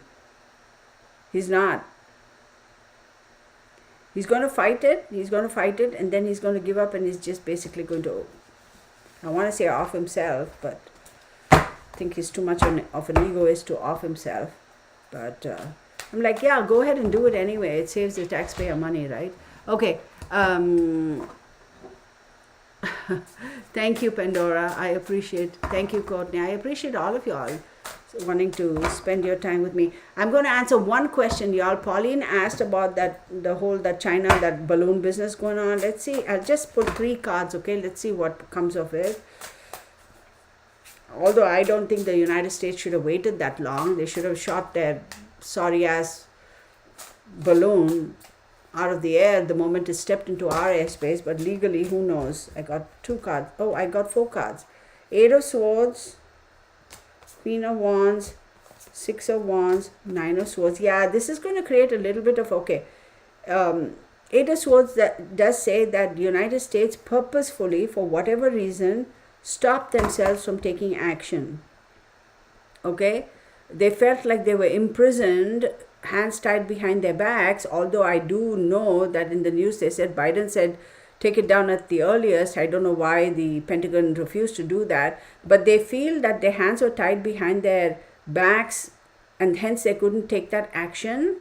He's not. He's going to fight it, and then he's going to give up and he's just basically going to, I want to say off himself, but I think he's too much of an egoist to off himself. But I'm like, yeah, go ahead and do it anyway. It saves the taxpayer money, right? Okay. Thank you, Pandora. I appreciate. Thank you, Courtney. I appreciate all of y'all wanting to spend your time with me. I'm going to answer one question, y'all. Pauline asked about that China, that balloon business going on. Let's see. I'll just put 3 cards, okay? Let's see what comes of it. Although I don't think the United States should have waited that long. They should have shot their sorry ass balloon out of the air the moment it stepped into our airspace. But legally, who knows? I got 2 cards. Oh, I got 4 cards. 8 of Swords, Queen of Wands, 6 of Wands, 9 of Swords. Yeah, this is going to create a little bit of, okay. 8 of Swords that does say that the United States purposefully, for whatever reason, stopped themselves from taking action. Okay? They felt like they were imprisoned hands tied behind their backs, although I do know that in the news they said Biden said take it down at the earliest. I don't know why the Pentagon refused to do that, but they feel that their hands were tied behind their backs and hence they couldn't take that action.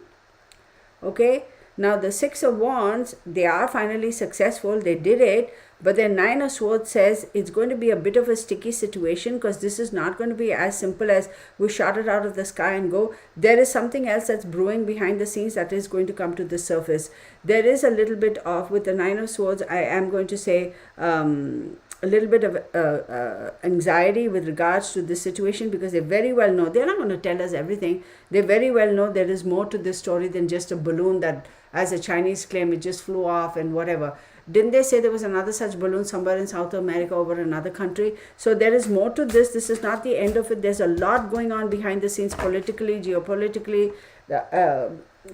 Okay, now the Six of Wands, they are finally successful, they did it, but then Nine of Swords says it's going to be a bit of a sticky situation because this is not going to be as simple as we shot it out of the sky and go. There is something else that's brewing behind the scenes that is going to come to the surface. There is a little bit of, with the Nine of Swords, I am going to say a little bit of anxiety with regards to this situation, because they very well know, they're not going to tell us everything. They very well know there is more to this story than just a balloon that, as a Chinese claim, it just flew off and whatever. Didn't they say there was another such balloon somewhere in South America over another country? So there is more to this. This is not the end of it. There's a lot going on behind the scenes, politically, geopolitically,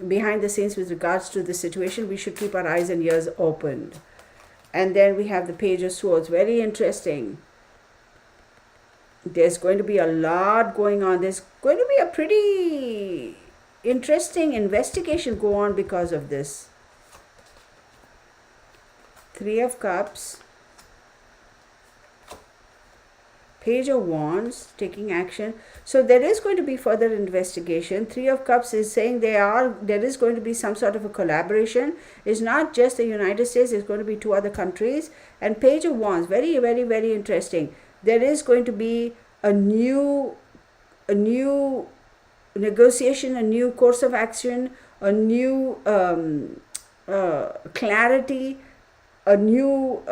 behind the scenes with regards to the situation. We should keep our eyes and ears opened. And then we have the Page of Swords. Very interesting. There's going to be a lot going on. There's going to be a pretty interesting investigation go on because of this. Three of Cups. Page of Wands, taking action. So there is going to be further investigation. Three of Cups is saying there is going to be some sort of a collaboration. It's not just the United States, it's going to be 2 other countries. And Page of Wands, very, very, very interesting. There is going to be a new negotiation, a new course of action, a new clarity, a new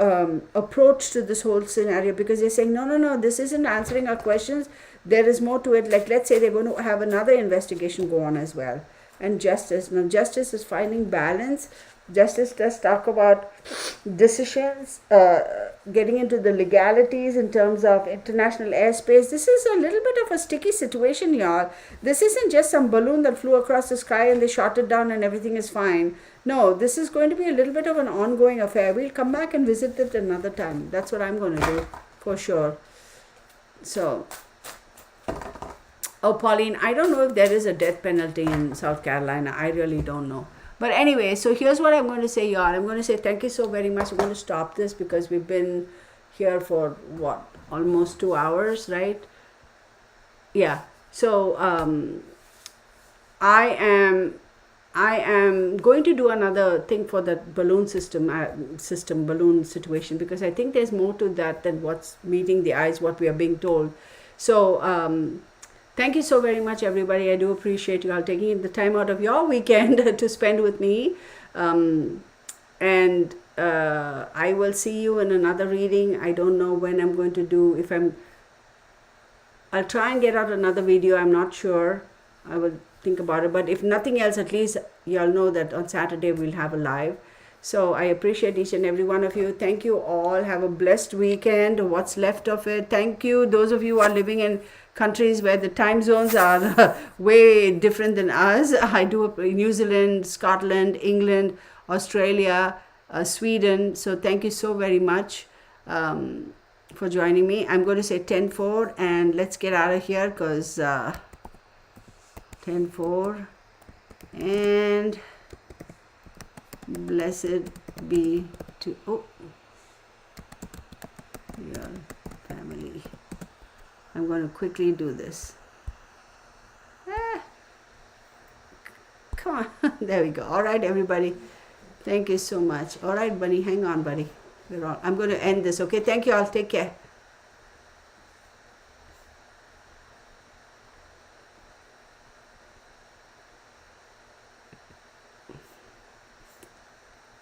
approach to this whole scenario, because they're saying no, this isn't answering our questions, there is more to it. Like, let's say they're going to have another investigation go on as well. And Justice, now Justice is finding balance. Justice does talk about decisions, getting into the legalities in terms of international airspace. This is a little bit of a sticky situation, y'all. This isn't just some balloon that flew across the sky and they shot it down and everything is fine. No, this is going to be a little bit of an ongoing affair. We'll come back and visit it another time. That's what I'm going to do, for sure. So, oh, Pauline, I don't know if there is a death penalty in South Carolina. I really don't know. But anyway, so here's what I'm going to say, y'all. I'm going to say thank you so very much. I'm going to stop this because we've been here for, what, almost 2 hours, right? Yeah. So, I am going to do another thing for that balloon balloon situation, because I think there's more to that than what's meeting the eyes, what we are being told. So, thank you so very much, everybody. I do appreciate you all taking the time out of your weekend to spend with me. And I will see you in another reading. I don't know when I'm going to do, I'll try and get out another video. I'm not sure. I will think about it. But if nothing else, at least y'all know that on Saturday we'll have a live. So I appreciate each and every one of you. Thank you all. Have a blessed weekend, what's left of it. Thank you. Those of you who are living in countries where the time zones are way different than us. I do New Zealand, Scotland, England, Australia, Sweden. So thank you so very much for joining me. I'm going to say 10-4 and let's get out of here, because 10-4 and blessed be to your family. I'm going to quickly do this. Come on. There we go. All right, everybody. Thank you so much. All right, buddy. Hang on, buddy. I'm going to end this. Okay. Thank you all. Take care.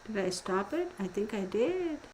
Did I stop it? I think I did.